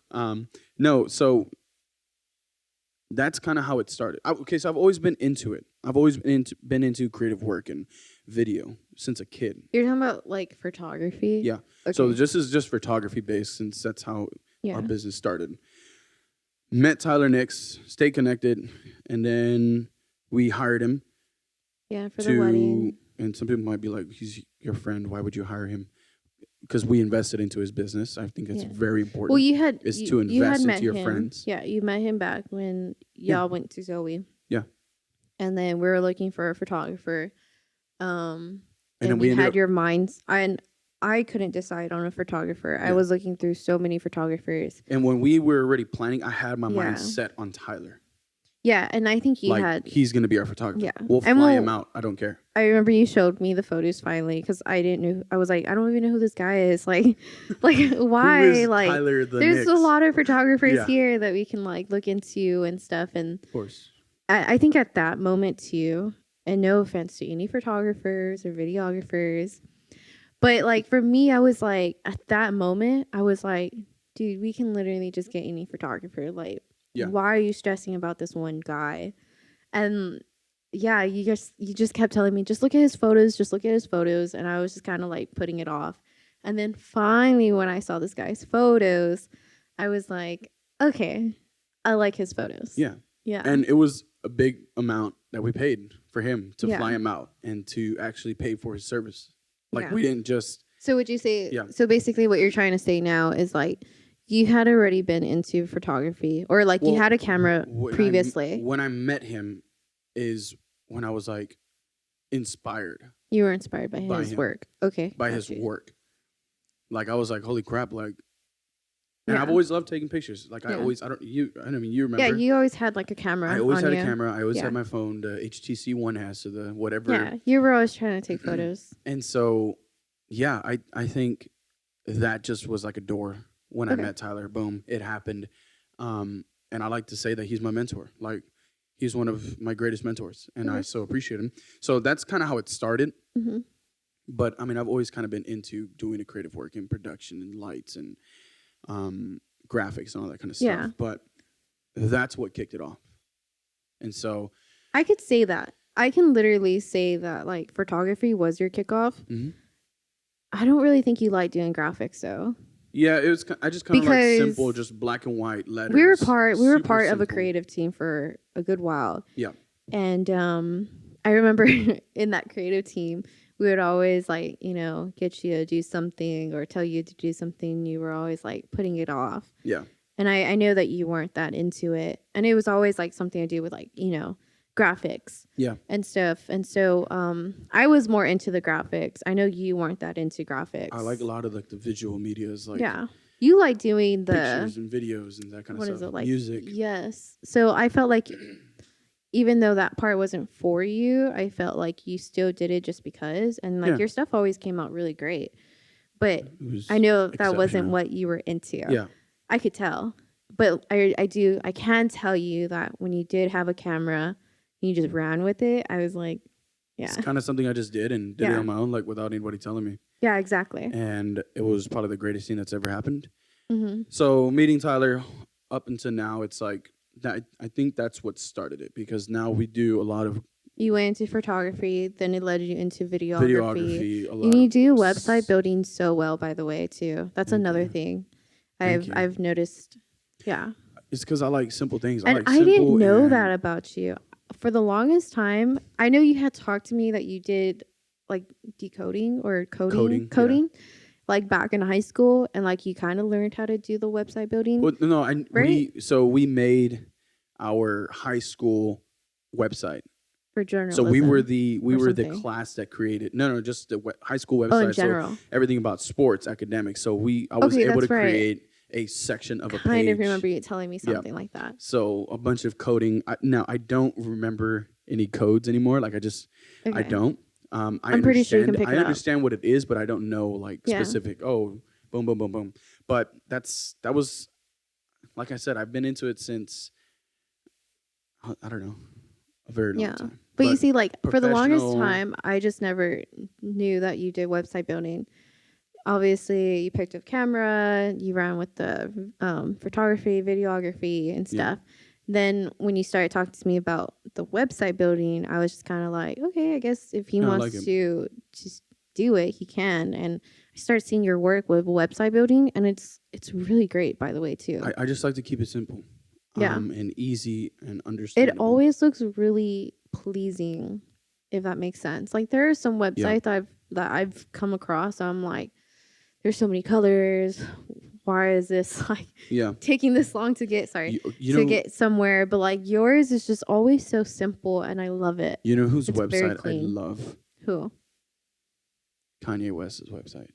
No, so that's kind of how it started. Okay, so I've always been into it. I've always been into creative work and video since a kid. You're talking about like photography? Yeah. Okay. So this is just photography based since that's how Yeah. our business started. Met Tyler Nix, stayed connected, and then we hired him Yeah, for the wedding. And some people might be like, he's your friend. Why would you hire him? Because we invested into his business. I think that's very important. Well, you had to invest into your friends. Yeah, you met him back when y'all went to Zoe. Yeah. And then we were looking for a photographer. And then we had your minds. And I couldn't decide on a photographer. I was looking through so many photographers. And when we were already planning, I had my mind set on Tyler. Yeah, and I think he's going to be our photographer. Yeah. We'll fly him out. I don't care. I remember you showed me the photos finally because I didn't know. I was like, I don't even know who this guy is. Like why? Who is like, Tyler the there's Nix? a lot of photographers here that we can like look into and stuff. And of course, I think at that moment too, and no offense to any photographers or videographers, but like for me, I was like, at that moment, I was like, dude, we can literally just get any photographer. Like, why are you stressing about this one guy? And yeah, you just kept telling me, just look at his photos, and I was just kind of like putting it off. And then finally, when I saw this guy's photos, I was like, okay, I like his photos. Yeah. Yeah. And it was a big amount that we paid for him to fly him out and to actually pay for his service. Like we didn't just. So would you say? Yeah. So basically, what you're trying to say now is like, you had already been into photography, or like you had a camera previously. When I met him, is when I was like inspired. You were inspired by his work. Okay. By his work. Like I was like, holy crap! Like, and I've always loved taking pictures. Like you remember? Yeah, you always had like a camera. I always had a camera. I always had my phone. The HTC One has, so the whatever. Yeah, you were always trying to take photos. And so, yeah, I think that just was like a door. When I met Tyler, boom, it happened. And I like to say that he's my mentor. Like, he's one of my greatest mentors, and I so appreciate him. So that's kind of how it started. Mm-hmm. But, I mean, I've always kind of been into doing the creative work in production and lights and graphics and all that kind of stuff. Yeah. But that's what kicked it off. And so... I could say that. I can literally say that, like, photography was your kickoff. Mm-hmm. I don't really think you like doing graphics, though. Yeah, it was. I just kind of like simple, just black and white letters. We were part of a creative team for a good while. Yeah. And I remember in that creative team, we would always like, get you to do something or tell you to do something. You were always like putting it off. Yeah. And I know that you weren't that into it, and it was always like something to do with like graphics. Yeah. And stuff. And so I was more into the graphics. I know you weren't that into graphics. I like a lot of like the visual medias, like you like doing the pictures and videos and that kind of stuff. Is it, like, music? Yes. So I felt like even though that part wasn't for you, I felt like you still did it just because, and like your stuff always came out really great. But I know that wasn't what you were into. Yeah. I could tell. But I can tell you that when you did have a camera, you just ran with it. I was like, it's kind of something I just did and did it on my own, like without anybody telling me. Yeah, exactly. And it was probably the greatest thing that's ever happened. Mm-hmm. So meeting Tyler up until now, it's like that. I think that's what started it, because now we do a lot of. You went into photography, then it led you into videography. A lot. And you do website building so well, by the way, too. That's another thing I've noticed. Yeah. It's because I like simple things. And I didn't know that about you. For the longest time, I know you had talked to me that you did like decoding or coding like back in high school, and like you kind of learned how to do the website building. Well, no, we made our high school website for journalism. So we were the class that created just the high school website. In general. So everything about sports, academics. So I was able to create a section of a kind page. of remember you telling me Yeah. something like that. So a bunch of coding. Now I don't remember any codes anymore. Like I Okay. don't. I'm pretty sure you can pick I it up. understand what it is, but I don't know like Yeah. specific. Oh, boom, boom, boom, boom. But that was, like I said, I've been into it since I don't know, a very long Yeah. time. But you see, like, for the longest professional- time, I just never knew that you did website building. Obviously, you picked up camera, you ran with the photography, videography, and Yeah. stuff. Then when you started talking to me about the website building, I was just kind of like, okay, I guess if he No, I wants like it. to just do it, he can. And I started seeing your work with website building, and it's really great, by the way, too. I just like to keep it simple. Yeah. And easy and It understandable. always looks really pleasing, if that makes sense. Like there are some Yeah. websites that I've come across. I'm like, there's so many colors. Why is this like Yeah. taking this long to get? Sorry, You to know, get somewhere. But like yours is just always so simple, and I love it. you know whose It's very website I clean. love? Who? Kanye West's website.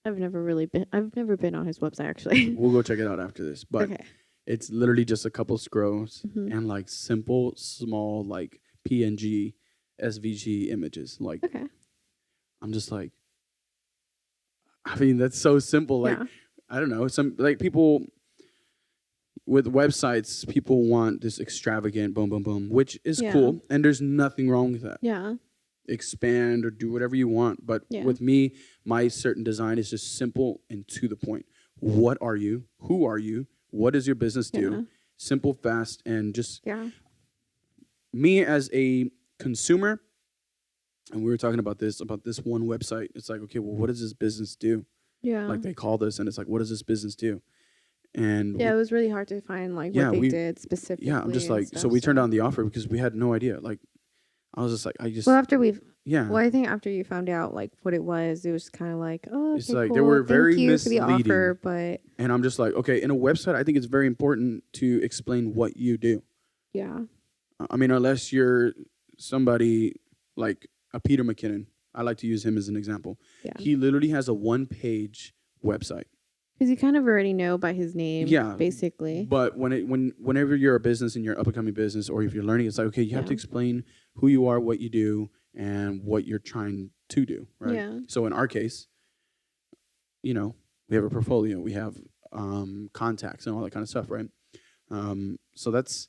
I've never been on his website actually. We'll go check it out after this. But Okay. it's literally just a couple scrolls Mhm. and like simple, small, like PNG, SVG images. Like Okay. I'm just like, I mean, that's so simple. Like Yeah. I don't know, some like people with websites, people want this extravagant boom, boom, boom, which is Yeah. cool, and there's nothing wrong with that. Yeah. Expand or do whatever you want, but Yeah. with me, my certain design is just simple and to the point. What are you? Who are you? What does your business do? Yeah. Simple, fast, and just Yeah. me as a consumer. And we were talking about this one website. It's like, okay, well, what does this business do? Yeah. Like they call this, and it's like, what does this business do? And Yeah, it was really hard to find like Yeah, what they we- did specifically. yeah, I'm just and like, stuff, so we turned down the offer because we had no idea. Like, I was just like, Well, after we've yeah. Well, I think after you found out like what it was kind of like, oh, okay, It's like cool. they were Thank very you for the misleading. offer, but And I'm just like, okay, in a website, I think it's very important to explain what you do. yeah, I mean, unless you're somebody like a Peter McKinnon. I like to use him as an example. yeah, He literally has a one-page website. because you kind of already know by his name, Yeah, basically. But whenever you're a business and you're an up-and-coming business, or if you're learning, it's like, okay, you have to Yeah. explain who you are, what you do, and what you're trying to do, right? Yeah. So in our case, we have a portfolio, we have contacts and all that kind of stuff, right? So that's,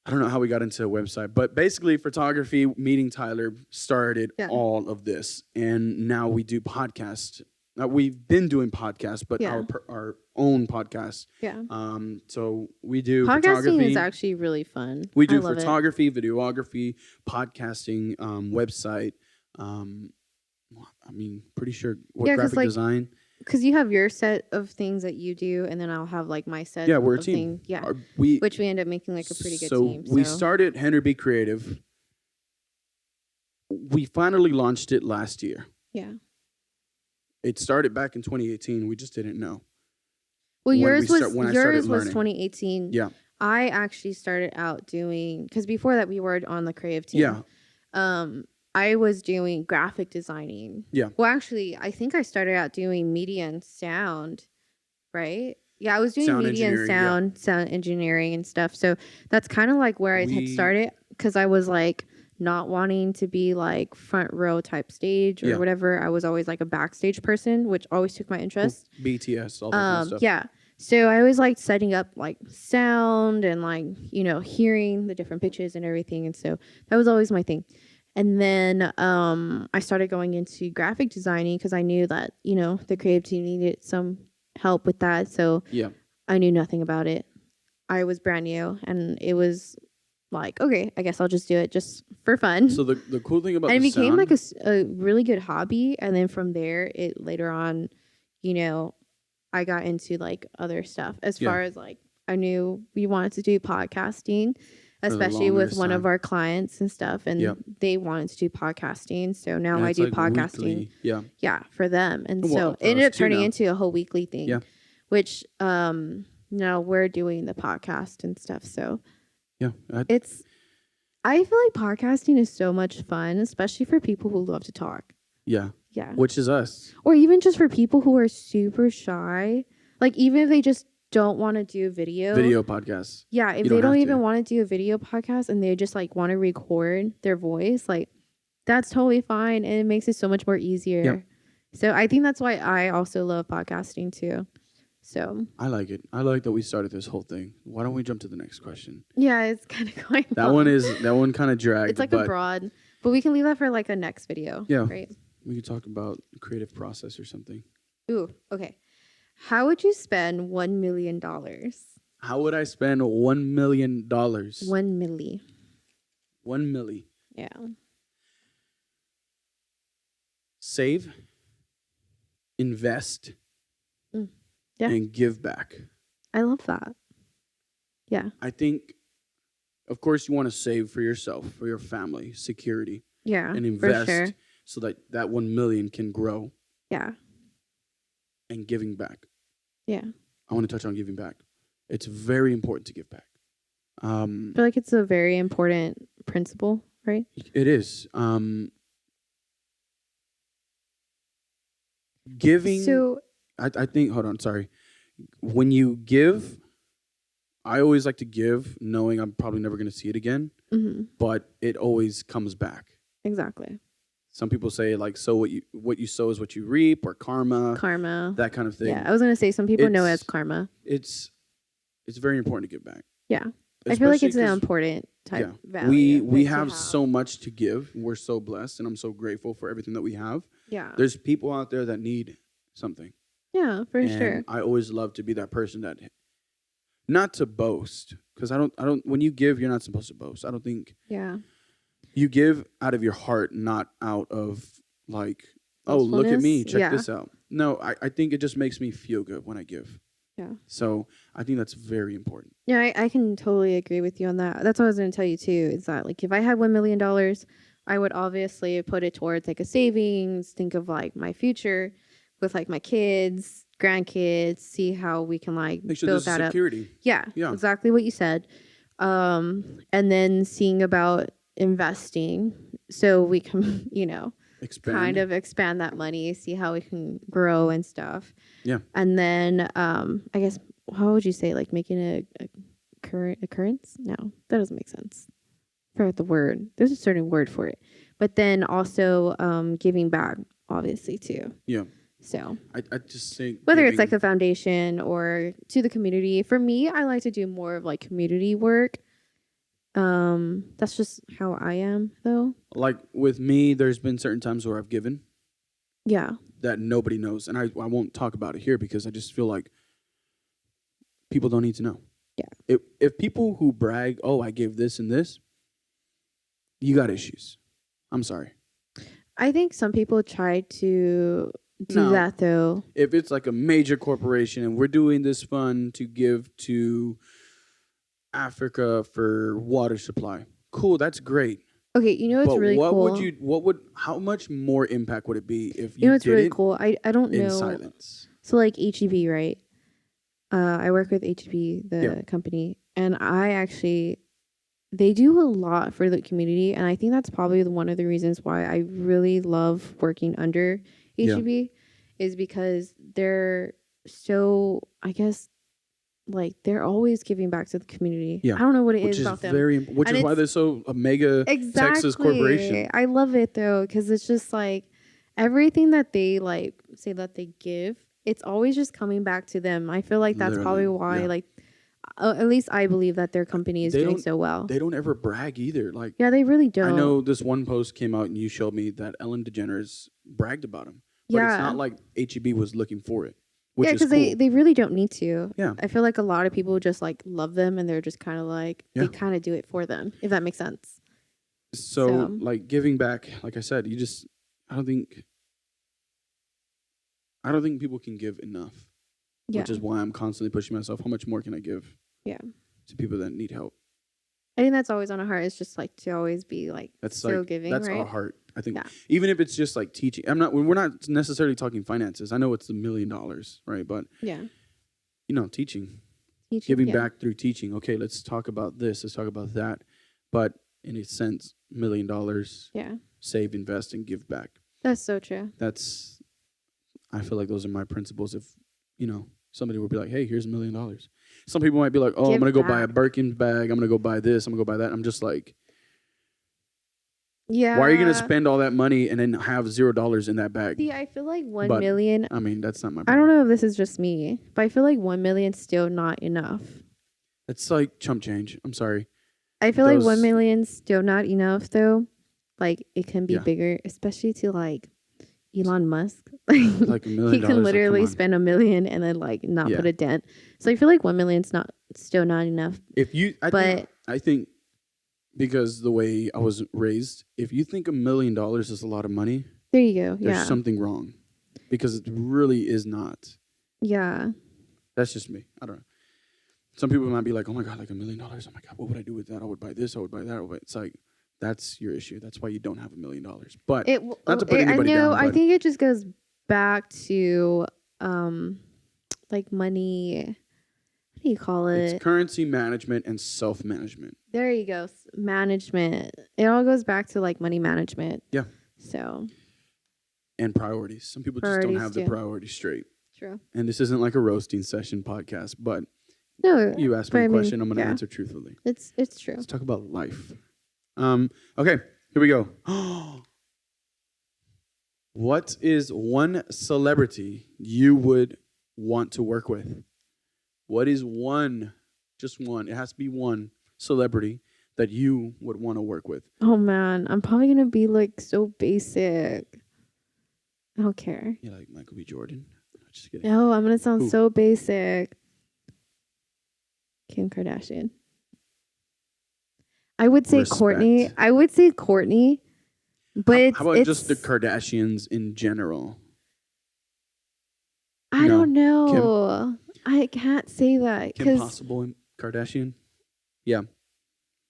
I don't know how we got into a website, but basically photography, meeting Tyler started Yeah. all of this. And now we do podcasts. Now we've been doing podcasts, but Yeah. our own podcast. Yeah, So we do podcasting photography. is actually really fun. We do I love it. photography, videography, podcasting, website. I mean, pretty sure what Yeah, 'cause, graphic like, design. Because you have your set of things that you do, and then I'll have like my set. Yeah, we're a of team. things. Yeah, We which we end up making like a pretty good so team. we started Henry B Creative. We finally launched it last year. Yeah. It started back in 2018. We just didn't know. Well, when yours we was when I started yours was learning. 2018. Yeah. I actually started out doing because before that we were on the creative team. Yeah. I was doing graphic designing. Yeah. Well, actually, I think I started out doing media and sound, right? Yeah, I was doing Sound media and engineering, sound engineering and stuff. So that's kind of like where I had started because I was like not wanting to be like front row type stage or Yeah. whatever. I was always like a backstage person, which always took my interest. BTS, all that kind of stuff. Yeah. So I was like setting up like sound and like, hearing the different pitches and everything. And so that was always my thing. And then I started going into graphic designing because I knew that, the creative team needed some help with that. So Yeah. I knew nothing about it. I was brand new and it was like, okay, I guess I'll just do it just for fun. So the cool thing about and it the became sound, like a really good hobby. And then from there, it later on, I got into like other stuff as Yeah. far as like I knew we wanted to do podcasting, the especially with longest one of time. our clients and stuff. And Yep. they wanted to do podcasting. So now and I it's do like podcasting. weekly. Yeah. Yeah, for them. And Well, so for it ended us up too turning now. into a whole weekly thing. Yeah. Which now we're doing the podcast and stuff. So Yeah. I feel like podcasting is so much fun, especially for people who love to talk. Yeah. Yeah. Which is us. Or even just for people who are super shy. Like, even if they just don't want to do video podcasts. yeah, if You they don't don't have even to. want to do a video podcast and they just like want to record their voice, like that's totally fine and it makes it so much more easier. Yep. So I think that's why I also love podcasting too. So I like it. I like that we started this whole thing. Why don't we jump to the next question? yeah, it's kind of going That one kind of dragged. it's like but a broad, but we can leave that for like a next video. Yeah. Right. We could talk about the creative process or something. Ooh, okay. How would you spend $1 million? How would I spend $1 million? 1 milli. 1 milli. Yeah. Save, invest, Yeah. and give back. I love that. Yeah. I think, of course, you want to save for yourself, for your family, security, Yeah. and invest for sure. so that 1 million can grow. Yeah. And giving back. Yeah. I want to touch on giving back. It's very important to give back. I feel like it's a very important principle, right? It is. Giving. So I think. Hold on. Sorry. When you give, I always like to give, knowing I'm probably never going to see it again. But it always comes back. Exactly. Some people say like, so what you sow is what you reap, or karma, that kind of thing. Yeah, I was gonna say some people know it as karma. It's very important to give back. Yeah, I feel like it's an important type. Value we have so much to give. We're so blessed, and I'm so grateful for everything that we have. Yeah, there's people out there that need something. Yeah, for sure. I always love to be that person that, not to boast, because I don't. When you give, you're not supposed to boast. I don't think. Yeah. You give out of your heart, not out of like, oh, look at me, check this out. No, I think it just makes me feel good when I give. Yeah. So I think that's very important. Yeah, I can totally agree with you on that. That's what I was going to tell you too. Is that like if I had $1 million, I would obviously put it towards like a savings. Think of like my future with like my kids, grandkids. See how we can like make sure build there's that security. up. Yeah, exactly what you said. And then seeing about investing so we can, kind of expand that money, see how we can grow and stuff. Yeah. And then I guess how would you say like making a current occurrence? No, that doesn't make sense. I forgot the word. There's a certain word for it. But then also giving back, obviously too. Yeah. So I just think whether it's like a foundation or to the community. For me, I like to do more of like community work. That's just how I am though. Like with me, there's been certain times where I've given. Yeah. That nobody knows. And I won't talk about it here because I just feel like people don't need to know. Yeah. If people who brag, oh, I gave this and this, you got issues. I'm sorry. I think some people try to do that though. If it's like a major corporation and we're doing this fund to give to Africa for water supply. Cool, that's great. Okay, it's really cool. How much more impact would it be if you what's did really it cool? I don't know. In silence. So like HEB, right? I work with HEB, the company, and they do a lot for the community, and I think that's probably one of the reasons why I really love working under HEB is because they're so, I guess, like they're always giving back to the community. I don't know what it is about them. Which is why they're so a mega Texas corporation. I love it though, because it's just like everything that they like say that they give, it's always just coming back to them. I feel like that's probably why, like, at least I believe that their company is doing so well. They don't ever brag either. Like, yeah, they really don't. I know this one post came out and you showed me that Ellen DeGeneres bragged about him, but it's not like HEB was looking for it. Yeah, because cool. they really don't need to. Yeah. I feel like a lot of people just like love them and they're just kind of like, they kind of do it for them, if that makes sense. So like giving back, like I said, I don't think people can give enough, which is why I'm constantly pushing myself. How much more can I give? Yeah. To people that need help. I think that's always on our heart. It's just like to always be like giving. That's right? our heart. I think even if it's just like teaching, we're not necessarily talking finances. I know it's $1 million, right? But teaching giving back through teaching. Okay, let's talk about this. Let's talk about that. But in a sense, $1 million. Save, invest, and give back. That's so true. I feel like those are my principles. If somebody would be like, "Hey, here's $1 million." Some people might be like, "Oh, I'm Give gonna go buy a back. Birkin bag. I'm gonna go buy this. I'm gonna go buy that." I'm just like, Yeah. why are you gonna spend all that money and then have $0 in that bag? See, I feel like 1 But million. I mean, that's not my I problem. don't know if this is just me, but I feel like 1 million still not enough. It's like chump change. I'm sorry. I feel like 1 Those- million still not enough though. Like it can be Yeah. bigger, especially to like Elon Musk. Like $1 million. He can like, literally come on. spend $1 million and then like not Yeah. put a dent. So I feel like 1 million's not still not enough. If you, But I think because the way I was raised, if you think $1 million is a lot of money, there you go. there's Yeah. something wrong, because it really is not. Yeah. That's just me. I don't know. Some people might be like, "Oh my God, like $1 million. Oh my God, what would I do with that? I would buy this. I would buy that." It's like, that's your issue. That's why you don't have $1 million. But not to put anybody I know. down. I But think it just goes back to like money. What do you call it? it's currency management and self-management. There you go. Management. It all goes back to like money management. Yeah. So And priorities. Some people just don't have the too. priorities straight. True. And this isn't like a roasting session podcast, but No, you asked but me I a mean, question, I'm going to yeah. answer truthfully. It's true. Let's talk about life. Okay, here we go. What is one celebrity you would want to work with? What is one, just one, it has to be one celebrity that you would want to work with? Oh man, I'm probably gonna be like so basic. I don't care. You like Michael B. Jordan? Just kidding. No, I'm gonna sound Who? so basic. Kim Kardashian. I would say Courtney. Respect. I would say Courtney, but How about it's just the Kardashians in general? I No. don't know. I can't say that Kim because Possible and Kardashian? Yeah.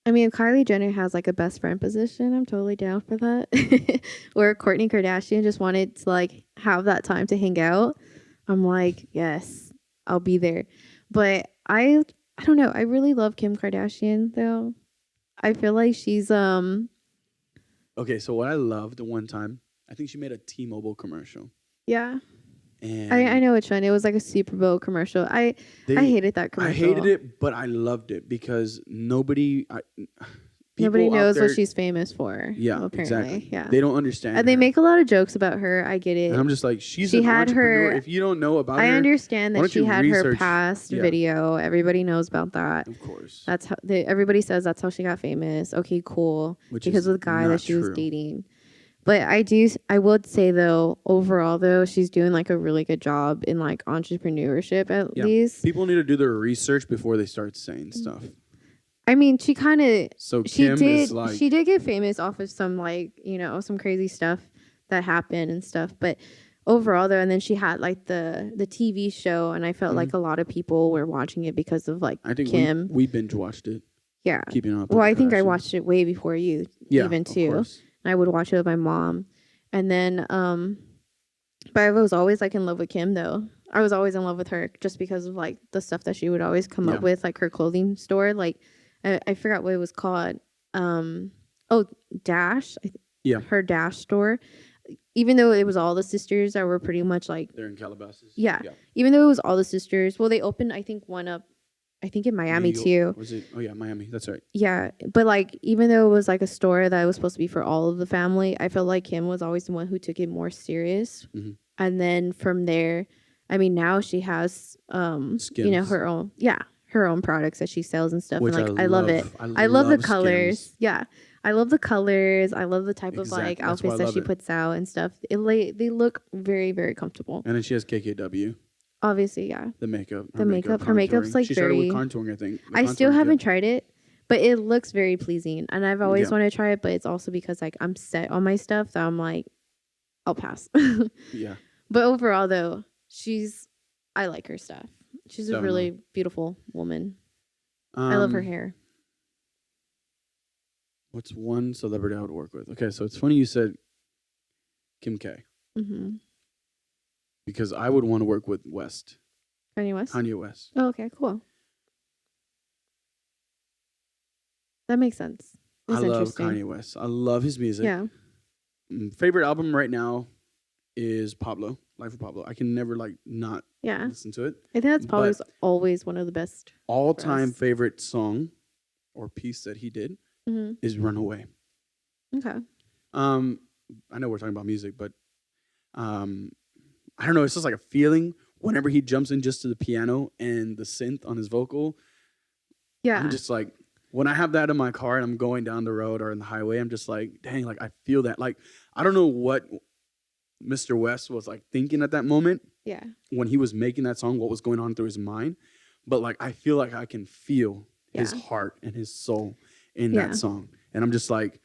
I mean, if Kylie Jenner has like a best friend position, I'm totally down for that. Or Kourtney Kardashian just wanted to like have that time to hang out. I'm like, yes, I'll be there. But I don't know. I really love Kim Kardashian though. I feel like she's Okay, so what I loved one time, I think she made a T-Mobile commercial. yeah. And I know which one. It was like a Super Bowl commercial. I hated that commercial. I hated it, but I loved it because nobody Nobody knows there, what she's famous for. Yeah, apparently. exactly. Yeah. They don't understand. And they her. make a lot of jokes about her. I get it. And I'm just like, she She an had entrepreneur. her- If you don't know about her, I understand why that don't she you had her research- past yeah. video. Everybody knows about that. Of course. That's how everybody says that's how she got famous. Okay, cool. Which because is of the guy not that she was true. dating. But I would say though, overall though, she's doing like a really good job in like entrepreneurship at Yeah. least. People need to do their research before they start saying stuff. I mean, she kind of So she Kim did is like, she did get famous off of some like, some crazy stuff that happened and stuff. But overall though, and then she had like the TV show, and I felt like a lot of people were watching it because of like I think Kim. we binge watched it. Yeah. Keeping up. Well, with I the think I Kardashians. watched it way before you even of too. course. I would watch it with my mom. And then but I was always like in love with Kim though. I was always in love with her just because of like the stuff that she would always come up with, like her clothing store. Like I forgot what it was called. Dash. Yeah. Her Dash store. Even though it was all the sisters that were pretty much like They're in Calabasas. Yeah. Even though it was all the sisters. Well, they opened I think one up I think in Miami too. Was it? Oh yeah, Miami. That's right. Yeah, but like even though it was like a store that was supposed to be for all of the family, I felt like Kim was always the one who took it more serious. Mm-hmm. And then from there, I mean, now she has Skims. her own products that she sells and stuff. Which and like I love it. I love the colors. Skims. Yeah, I love the colors. I love the type of like Exactly. That's why I outfits that love she it. puts out and stuff. They look very very comfortable. And then she has KKW. Obviously, yeah. The makeup. Her makeup's contouring. like she started very. with contouring, I think. I still haven't tried it, but it looks very pleasing, and I've always wanted to try it. But it's also because like I'm set on my stuff that I'm like, I'll pass. Yeah. But overall, though, I like her stuff. She's a really Definitely. beautiful woman. I love her hair. What's one celebrity I would work with? Okay, so it's funny you said Kim K. Mm-hmm. Because I would want to work with West. Kanye West? Kanye West. Oh, okay, cool. That makes sense. It's I love interesting. Kanye West. I love his music. Yeah. Favorite album right now is Pablo. Life of Pablo. I can never like not Yeah. listen to it. I think that's probably But always one of the best. all-time us. favorite song or piece that he did is "Runaway." Okay. I know we're talking about music, but I don't know. It's just like a feeling whenever he jumps in just to the piano and the synth on his vocal. Yeah. I'm just like, when I have that in my car and I'm going down the road or in the highway, I'm just like, dang, like I feel that. Like, I don't know what Mr. West was like thinking at that moment. Yeah. When he was making that song, what was going on through his mind. But like, I feel like I can feel his heart and his soul in that song. And I'm just like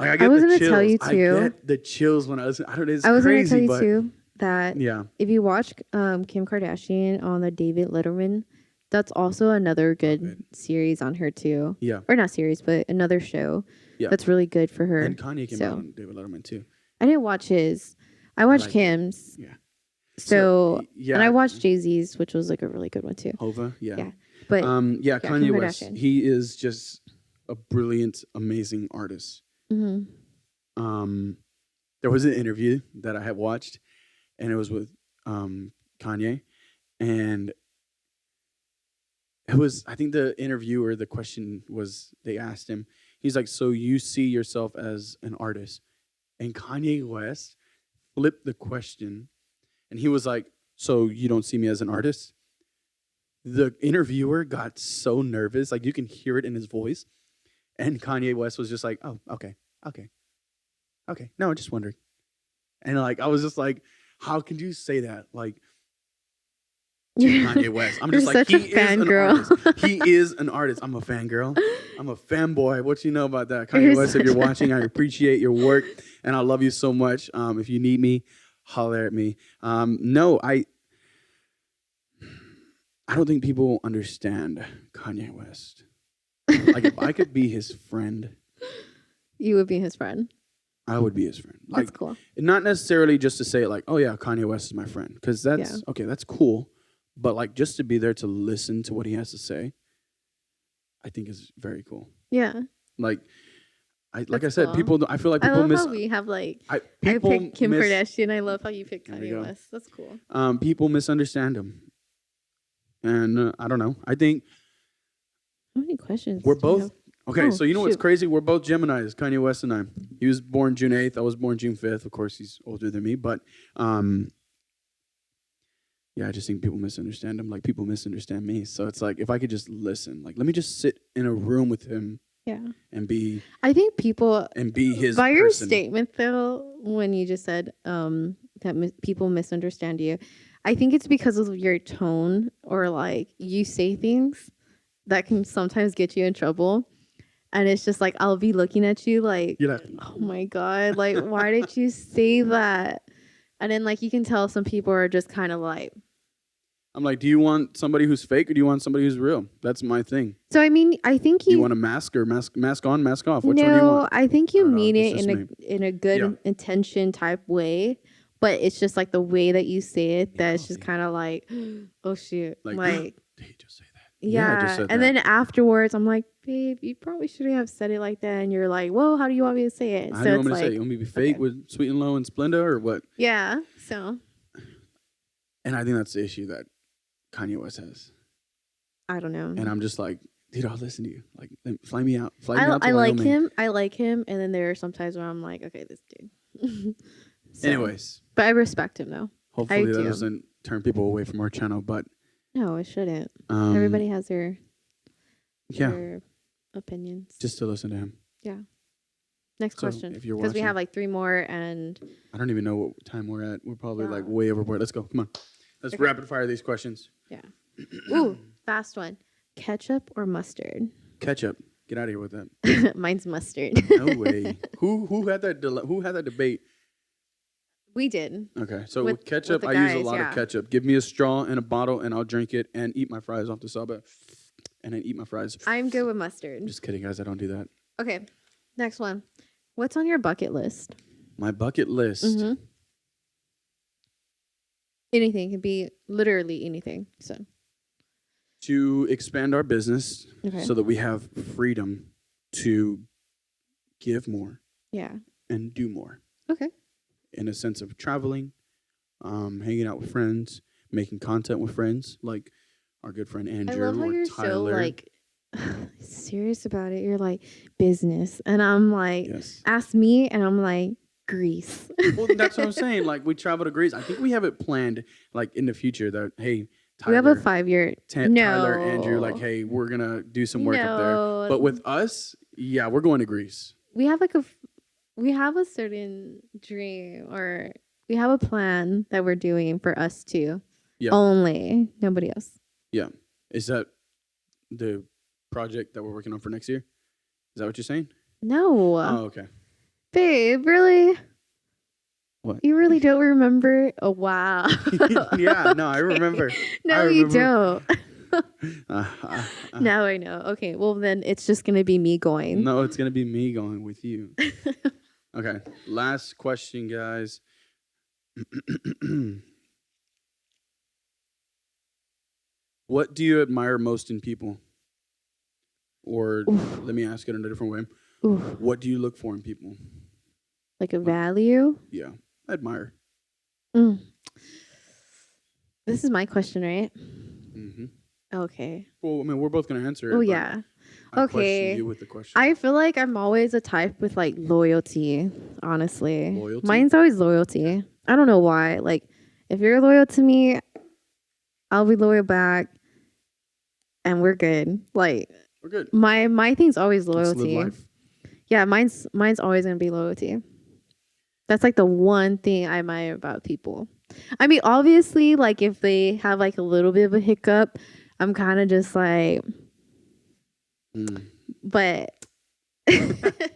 I get was the gonna chills. tell you I too. get the chills when I listen. I don't know. It's I was crazy, gonna tell you but too that yeah. if you watch Kim Kardashian on the David Letterman, that's also another good series on her too. Yeah. Or not series, but another show. Yeah. That's really good for her. And Kanye came out on David Letterman too. I didn't watch his. I watched Kim's. Yeah. So yeah, and I watched Jay-Z's, which was like a really good one too. Hova. Yeah. Yeah. But yeah, Kim Kanye West. Kardashian. He is just a brilliant, amazing artist. Mm-hmm. There was an interview that I had watched, and it was with Kanye, and it was, I think the interviewer, the question was, they asked him, he's like, so you see yourself as an artist? And Kanye West flipped the question, and he was like, so you don't see me as an artist? The interviewer got so nervous, like you can hear it in his voice, and Kanye West was just like, oh, okay. No, just wondering. And like, I was just like, how can you say that? Like, to Kanye West. I'm just like, he is an artist. He is an artist. I'm a fangirl. I'm a fanboy. What you know about that? Kanye West, if you're watching, I appreciate your work and I love you so much. If you need me, holler at me. No, I don't think people understand Kanye West. Like, if I could be his friend, you would be his friend. I would be his friend. Like, that's cool. Not necessarily just to say like, oh yeah, Kanye West is my friend, because that's okay. That's cool. But like, just to be there to listen to what he has to say, I think is very cool. Yeah. Like, I said, people. I feel like people I love how we have like. I picked Kim Kardashian. I love how you picked Kanye West. That's cool. People misunderstand him, and I don't know. I think. How many questions? We're both. Okay, so you know what's crazy? We're both Geminis, Kanye West and I. He was born June 8th. I was born June 5th. Of course, he's older than me, but yeah, I just think people misunderstand him. Like, people misunderstand me. So it's like, if I could just listen, like, let me just sit in a room with him. Yeah. And be. I think people. And be his. By your statement, though, when you just said that people misunderstand you, I think it's because of your tone, or like you say things that can sometimes get you in trouble. And it's just like, I'll be looking at you like, oh my God, like, why did you say that? And then like, you can tell some people are just kind of like. I'm like, do you want somebody who's fake, or do you want somebody who's real? That's my thing. So, I mean, I think you want a mask or mask on, mask off? Which one do you want? I think you mean it in a good intention type way. But it's just like the way that you say it, that it's just kind of like, oh shit. Like did he just say that? Yeah, I just said and then afterwards, I'm like, babe, you probably shouldn't have said it like that. And you're like, well, how do you want me to say it? How do you want me to say it? You want me to be fake with Sweet and Low and Splenda, or what? Yeah, so. And I think that's the issue that Kanye West has. I don't know. And I'm just like, dude, I'll listen to you. Like, fly me out. I like him. I like him. And then there are some times where I'm like, okay, this dude. So, anyways. But I respect him, though. Hopefully that doesn't turn people away from our channel, but. No, it shouldn't. Everybody has their opinions. Just to listen to him. Yeah. Next question. If you're watching. Because we have like 3 more, and. I don't even know what time we're at. We're probably like way overboard. Let's go. Come on. Let's rapid fire these questions. Yeah. Ooh, fast one. Ketchup or mustard? Ketchup. Get out of here with that. Mine's mustard. No way. Who had that debate? We did. Okay, so with ketchup, I use a lot of ketchup. Give me a straw and a bottle, and I'll drink it and eat my fries off the saba, and then eat my fries. I'm good with mustard. Just kidding, guys. I don't do that. Okay, next one. What's on your bucket list? My bucket list. Mm-hmm. Anything. Can be literally anything. So. To expand our business so that we have freedom to give more. Yeah. And do more. Okay. In a sense of traveling, hanging out with friends, making content with friends, like our good friend I Andrew love how or you're so Tyler. like serious about it. You're like business, and I'm like, Yes. ask me, and I'm like Greece. Well, that's what I'm saying. Like we travel to Greece. I think we have it planned, like in the future. That hey, We have a Tyler, 5-year. Tyler, Andrew, like No, hey, we're gonna do some work up there. But no. with us, yeah, we're going to Greece. We have like we have a certain dream, or we have a plan that we're doing for us two. Yeah. Only nobody else. Yeah. Is that the project that we're working on for next year? Is that what you're saying? No, Oh, okay. babe, really? What? You really don't remember? Oh wow. Yeah, no, I remember. No, I you remember. don't. Now I know. Okay, well then it's just gonna be me going. No, it's gonna be me going with you. Okay. Last question, guys. What do you admire most in people? Or Oof. let me ask it in a different way. Oof. What do you look for in people? Like a value? Yeah, admire. Mm. This is my question, right? Mm-hmm. Okay. Well, I mean, we're both gonna answer it. Oh but yeah. I Okay. question you with the question. I feel like I'm always a type with like loyalty, honestly. Loyalty? Mine's always loyalty. I don't know why. Like, if you're loyal to me, I'll be loyal back and we're good. Like, We're good. my thing's always Let's live loyalty. life. Yeah, mine's always gonna be loyalty. That's like the one thing I admire about people. I mean, obviously, like if they have like a little bit of a hiccup, I'm kind of just like, but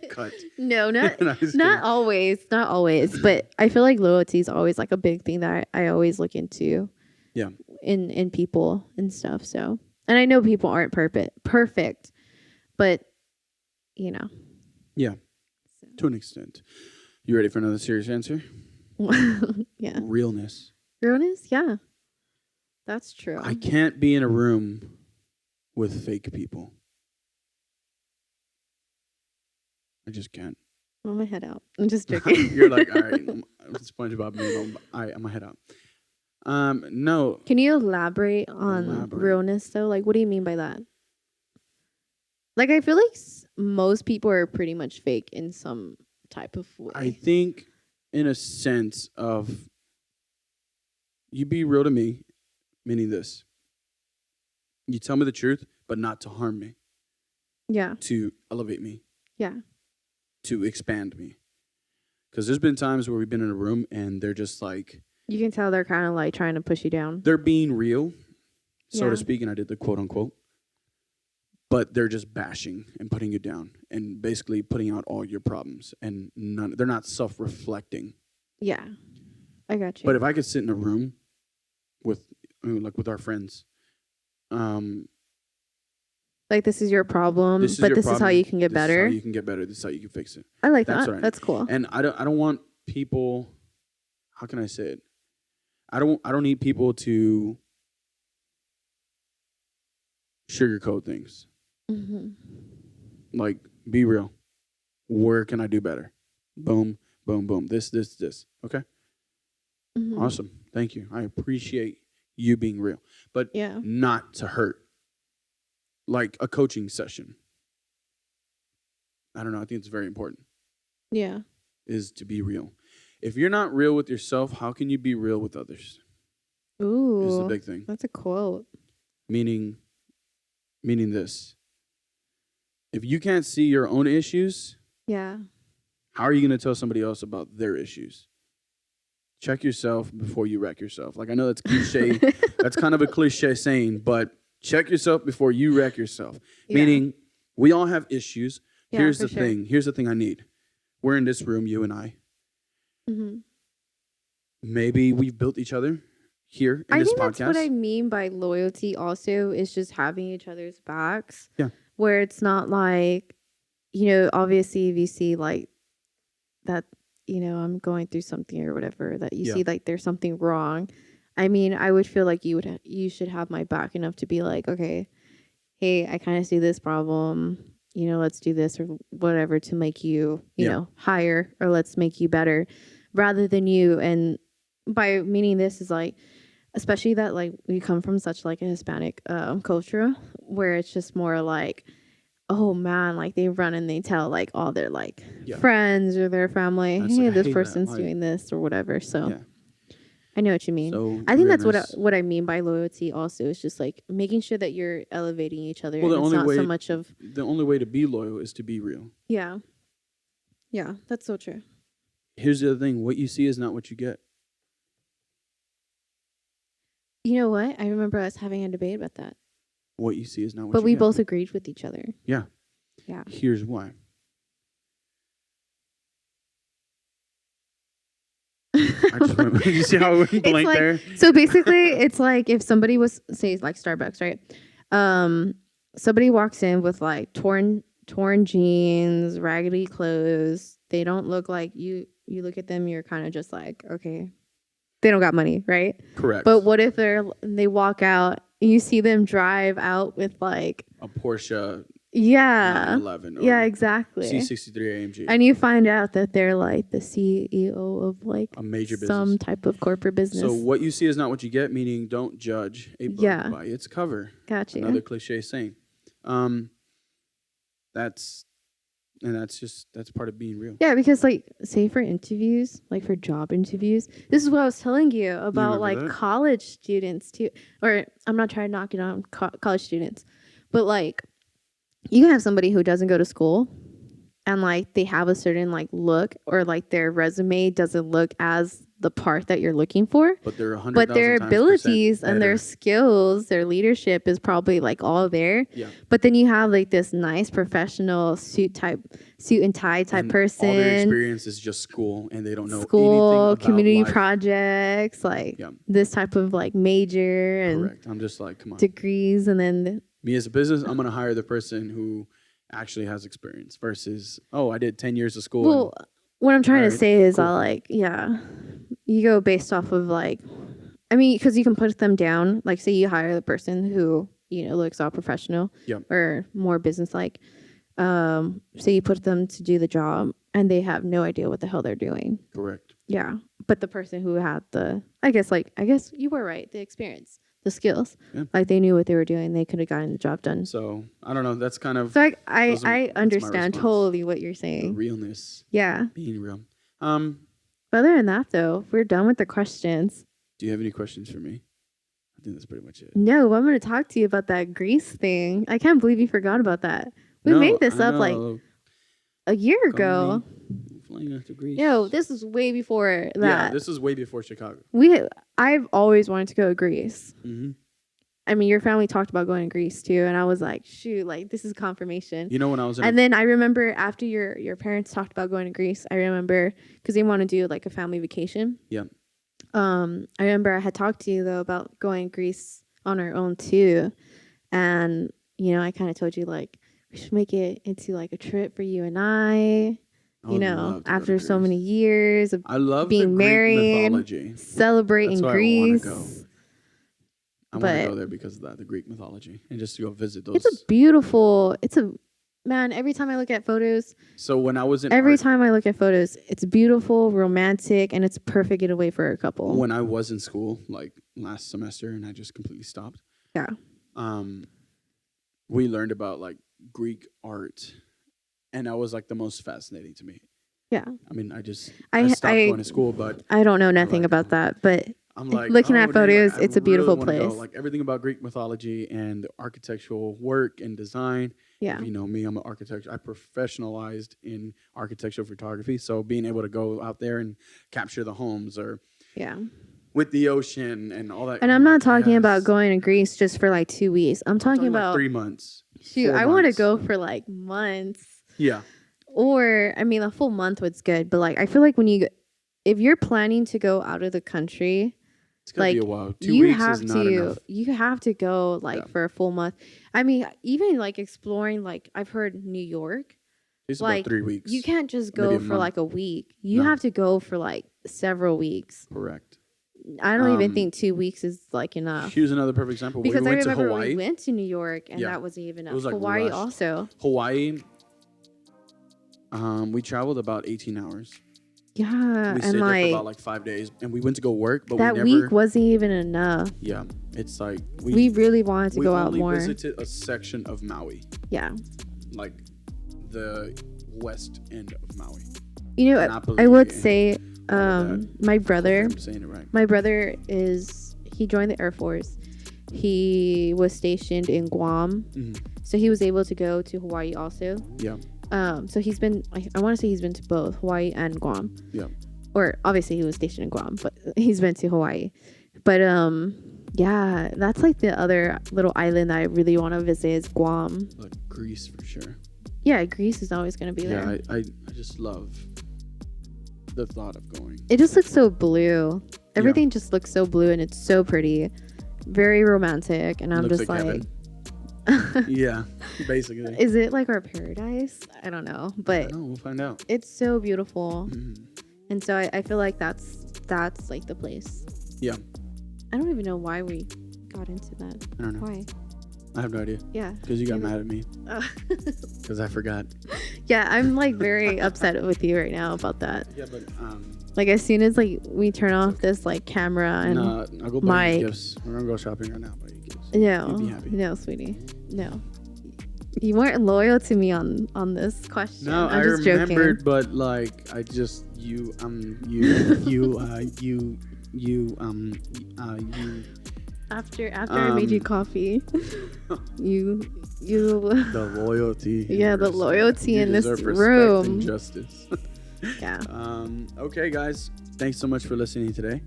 Cut. no, not No, just not kidding. always. But I feel like loyalty is always like a big thing that I always look into. Yeah. In people and stuff. So, and I know people aren't perfect, but you know. Yeah. So. To an extent. You ready for another serious answer? Yeah. Realness. Realness? Yeah. That's true. I can't be in a room with fake people. I just can't. I'm gonna head out. I'm just joking. You're like, all right, SpongeBob meme. All right, I'm gonna head out. No. Can you elaborate on realness though? Like, what do you mean by that? Like, I feel like most people are pretty much fake in some type of way. I think, in a sense of, you be real to me, meaning this. You tell me the truth, but not to harm me. Yeah. To elevate me. Yeah. To expand me. Because there's been times where we've been in a room and they're just like, you can tell they're kind of like trying to push you down. They're being real, so to speak, and I did the quote unquote. But they're just bashing and putting you down and basically putting out all your problems, and they're not self-reflecting. Yeah, I got you. But if I could sit in a room with, like with our friends, like this is your problem, this is how you can get better. This is how you can get better. This is how you can fix it. I like that. That's cool. And I don't want people. How can I say it? I don't need people to sugarcoat things. Mm-hmm. Like, be real. Where can I do better? Boom, boom, boom. This. Okay? Mm-hmm. Awesome. Thank you. I appreciate you being real. But not to hurt. Like a coaching session. I don't know. I think it's very important. Yeah. Is to be real. If you're not real with yourself, how can you be real with others? Ooh. Is the big thing. That's a quote. Meaning this. If you can't see your own issues, how are you going to tell somebody else about their issues? Check yourself before you wreck yourself. Like, I know that's cliche. That's kind of a cliche saying, but check yourself before you wreck yourself. Yeah. Meaning, we all have issues. Yeah, here's the thing. Here's the thing I need. We're in this room, you and I. Mm-hmm. Maybe we've built each other here in this podcast. I think that's what I mean by loyalty also, is just having each other's backs. Yeah. Where it's not like, obviously if you see like that, I'm going through something or whatever, that you see like there's something wrong. I mean, I would feel like you should have my back enough to be like, okay, hey, I kind of see this problem. Let's do this or whatever to make you, know, higher, or let's make you better, rather than you. And by meaning this is like, especially that like we come from such like a Hispanic culture where it's just more like, oh man, like they run and they tell like all their like friends or their family, hey, this person's doing this or whatever. So I know what you mean. So I think that's what I mean by loyalty also. It's just like making sure that you're elevating each other. Well, and it's not so much of the only way to be loyal is to be real. Yeah. Yeah, that's so true. Here's the other thing. What you see is not what you get. You know what? I remember us having a debate about that. What you see is not what but you we get. both agreed with each other. Yeah. Yeah. Here's why. I just went, you see how it went blank like, there? So basically, it's like if somebody was, say, like Starbucks, right? Somebody walks in with like torn jeans, raggedy clothes. They don't look like you. You look at them, you're kind of just like, okay, they don't got money, right? Correct. But what if they walk out, you see them drive out with like a Porsche. Yeah. 911 yeah, exactly. C63 AMG. And you find out that they're like the CEO of like a major business. Some type of corporate business. So what you see is not what you get, meaning don't judge a book by its cover. Gotcha. Another cliche saying. That's part of being real. Yeah, because like say for interviews, like for job interviews, this is what I was telling you about like that? College students too. Or I'm not trying to knock it on college students, but like you can have somebody who doesn't go to school and like they have a certain like look or like their resume doesn't look as the part that you're looking for. But their abilities and their skills, their leadership is probably like all there. Yeah. But then you have like this nice professional suit and tie type and person. All their experience is just school and they don't know anything about community life. Projects, like this type of like major and correct. I'm just like, come on. Degrees and then me as a business, I'm gonna hire the person who actually has experience versus, oh, I did 10 years of school. Well, what I'm trying to say is you go based off of like, I mean, because you can put them down, like say you hire the person who, looks all professional or more business-like. Say you put them to do the job and they have no idea what the hell they're doing. Correct. Yeah. But the person who had I guess you were right, the experience. The skills, like they knew what they were doing, they could have gotten the job done. So I don't know. That's kind of. So I understand totally what you're saying. The realness. Yeah. Being real. But other than that, though, we're done with the questions. Do you have any questions for me? I think that's pretty much it. No, I'm going to talk to you about that Greece thing. I can't believe you forgot about that. We made this up like a year ago. Flying out to Greece. No, this is way before that. Yeah, this is way before Chicago. I've always wanted to go to Greece. Mm-hmm. I mean, your family talked about going to Greece too, and I was like, shoot, like this is confirmation. You know when I was then I remember after your parents talked about going to Greece, I remember because they want to do like a family vacation. Yeah. I remember I had talked to you though about going to Greece on our own too, and I kind of told you like we should make it into like a trip for you and I. After so many years of being married, celebrating Greece. I want to go there because of that, the Greek mythology, and just to go visit those. Man, every time I look at photos. So when I was in time I look at photos, it's beautiful, romantic, and it's a perfect getaway for a couple. When I was in school, like last semester, and I just completely stopped. Yeah. We learned about like Greek art. And that was like the most fascinating to me. Yeah. I mean, I stopped going to school, but I don't know nothing about that. But I'm like looking at photos, it's a beautiful place. Like everything about Greek mythology and the architectural work and design. Yeah. You know me, I'm an architect. I professionalized in architectural photography, so being able to go out there and capture the homes or with the ocean and all that. And I'm not talking about going to Greece just for like 2 weeks. I'm talking about like 3 months. Shoot, I want to go for like months. Yeah. Or, I mean, a full month was good. But, like, I feel like if you're planning to go out of the country, it's going to be a while. 2 weeks is not enough. You have to go, like, for a full month. I mean, even, like, exploring, like, I've heard New York. It's like, about 3 weeks. You can't just go for, like, a week. You have to go for, like, several weeks. Correct. I don't even think 2 weeks is, like, enough. Here's another perfect example. Because we went I remember to Hawaii. we went to New York, and that wasn't even enough. It was like Hawaii rushed. Also. Hawaii... we traveled about 18 hours. Yeah, We and stayed there for like about like 5 days, and we went to go work, but that we never. week wasn't even enough. Yeah, it's like We really wanted to we go out only more. visited a section of Maui, Yeah. like the west end of Maui. You know, Napoli I would and say that. my brother, Hopefully I'm saying it right. my brother he joined the Air Force. He was stationed in Guam. So he was able to go to Hawaii also. Yeah. So he's been, I want to say he's been to both Hawaii and Guam. Yeah. Or obviously he was stationed in Guam, but he's been to Hawaii. But yeah, that's like the other little island that I really want to visit is Guam. Like Greece for sure. Yeah, Greece is always going to be there. Yeah, I just love the thought of going. It just looks so blue. Everything just looks so blue and it's so pretty. Very romantic. And I'm Looks just like like yeah, basically. Is it like our paradise? I don't know, but No, we'll find out. it's so beautiful. Mhm. And so I feel like that's like the place. Yeah. I don't even know why we got into that. I don't know. Why? I have no idea. Yeah. Because you got Maybe- mad at me. Because I forgot. Yeah, I'm like very upset with you right now about that. Yeah, but Like as soon as like we turn off this like camera and nah, I'll go buy you mic. gifts. We're gonna go shopping right now. Buy you gifts. no, You'd be happy. no, sweetie, no. You weren't loyal to me on this question. No, I'm I just remembered, joking. but like I just you. After I made you coffee, you The loyalty. yeah, the loyalty You in this deserve respect room. and justice. Yeah. Okay, guys. Thanks so much for listening today.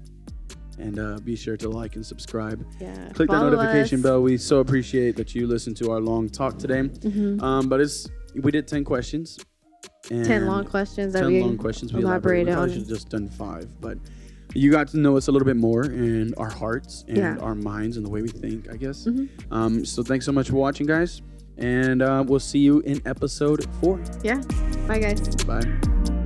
And be sure to like and subscribe. Yeah. Click that Follow notification us. bell. We so appreciate that you listened to our long talk today. But we did 10 questions. And 10 long questions that 10 we long questions. We elaborated probably on. should have just done 5. But you got to know us a little bit more and our hearts and our minds and the way we think, I guess. So thanks so much for watching, guys. And we'll see you in episode 4. Yeah. Bye, guys. Bye.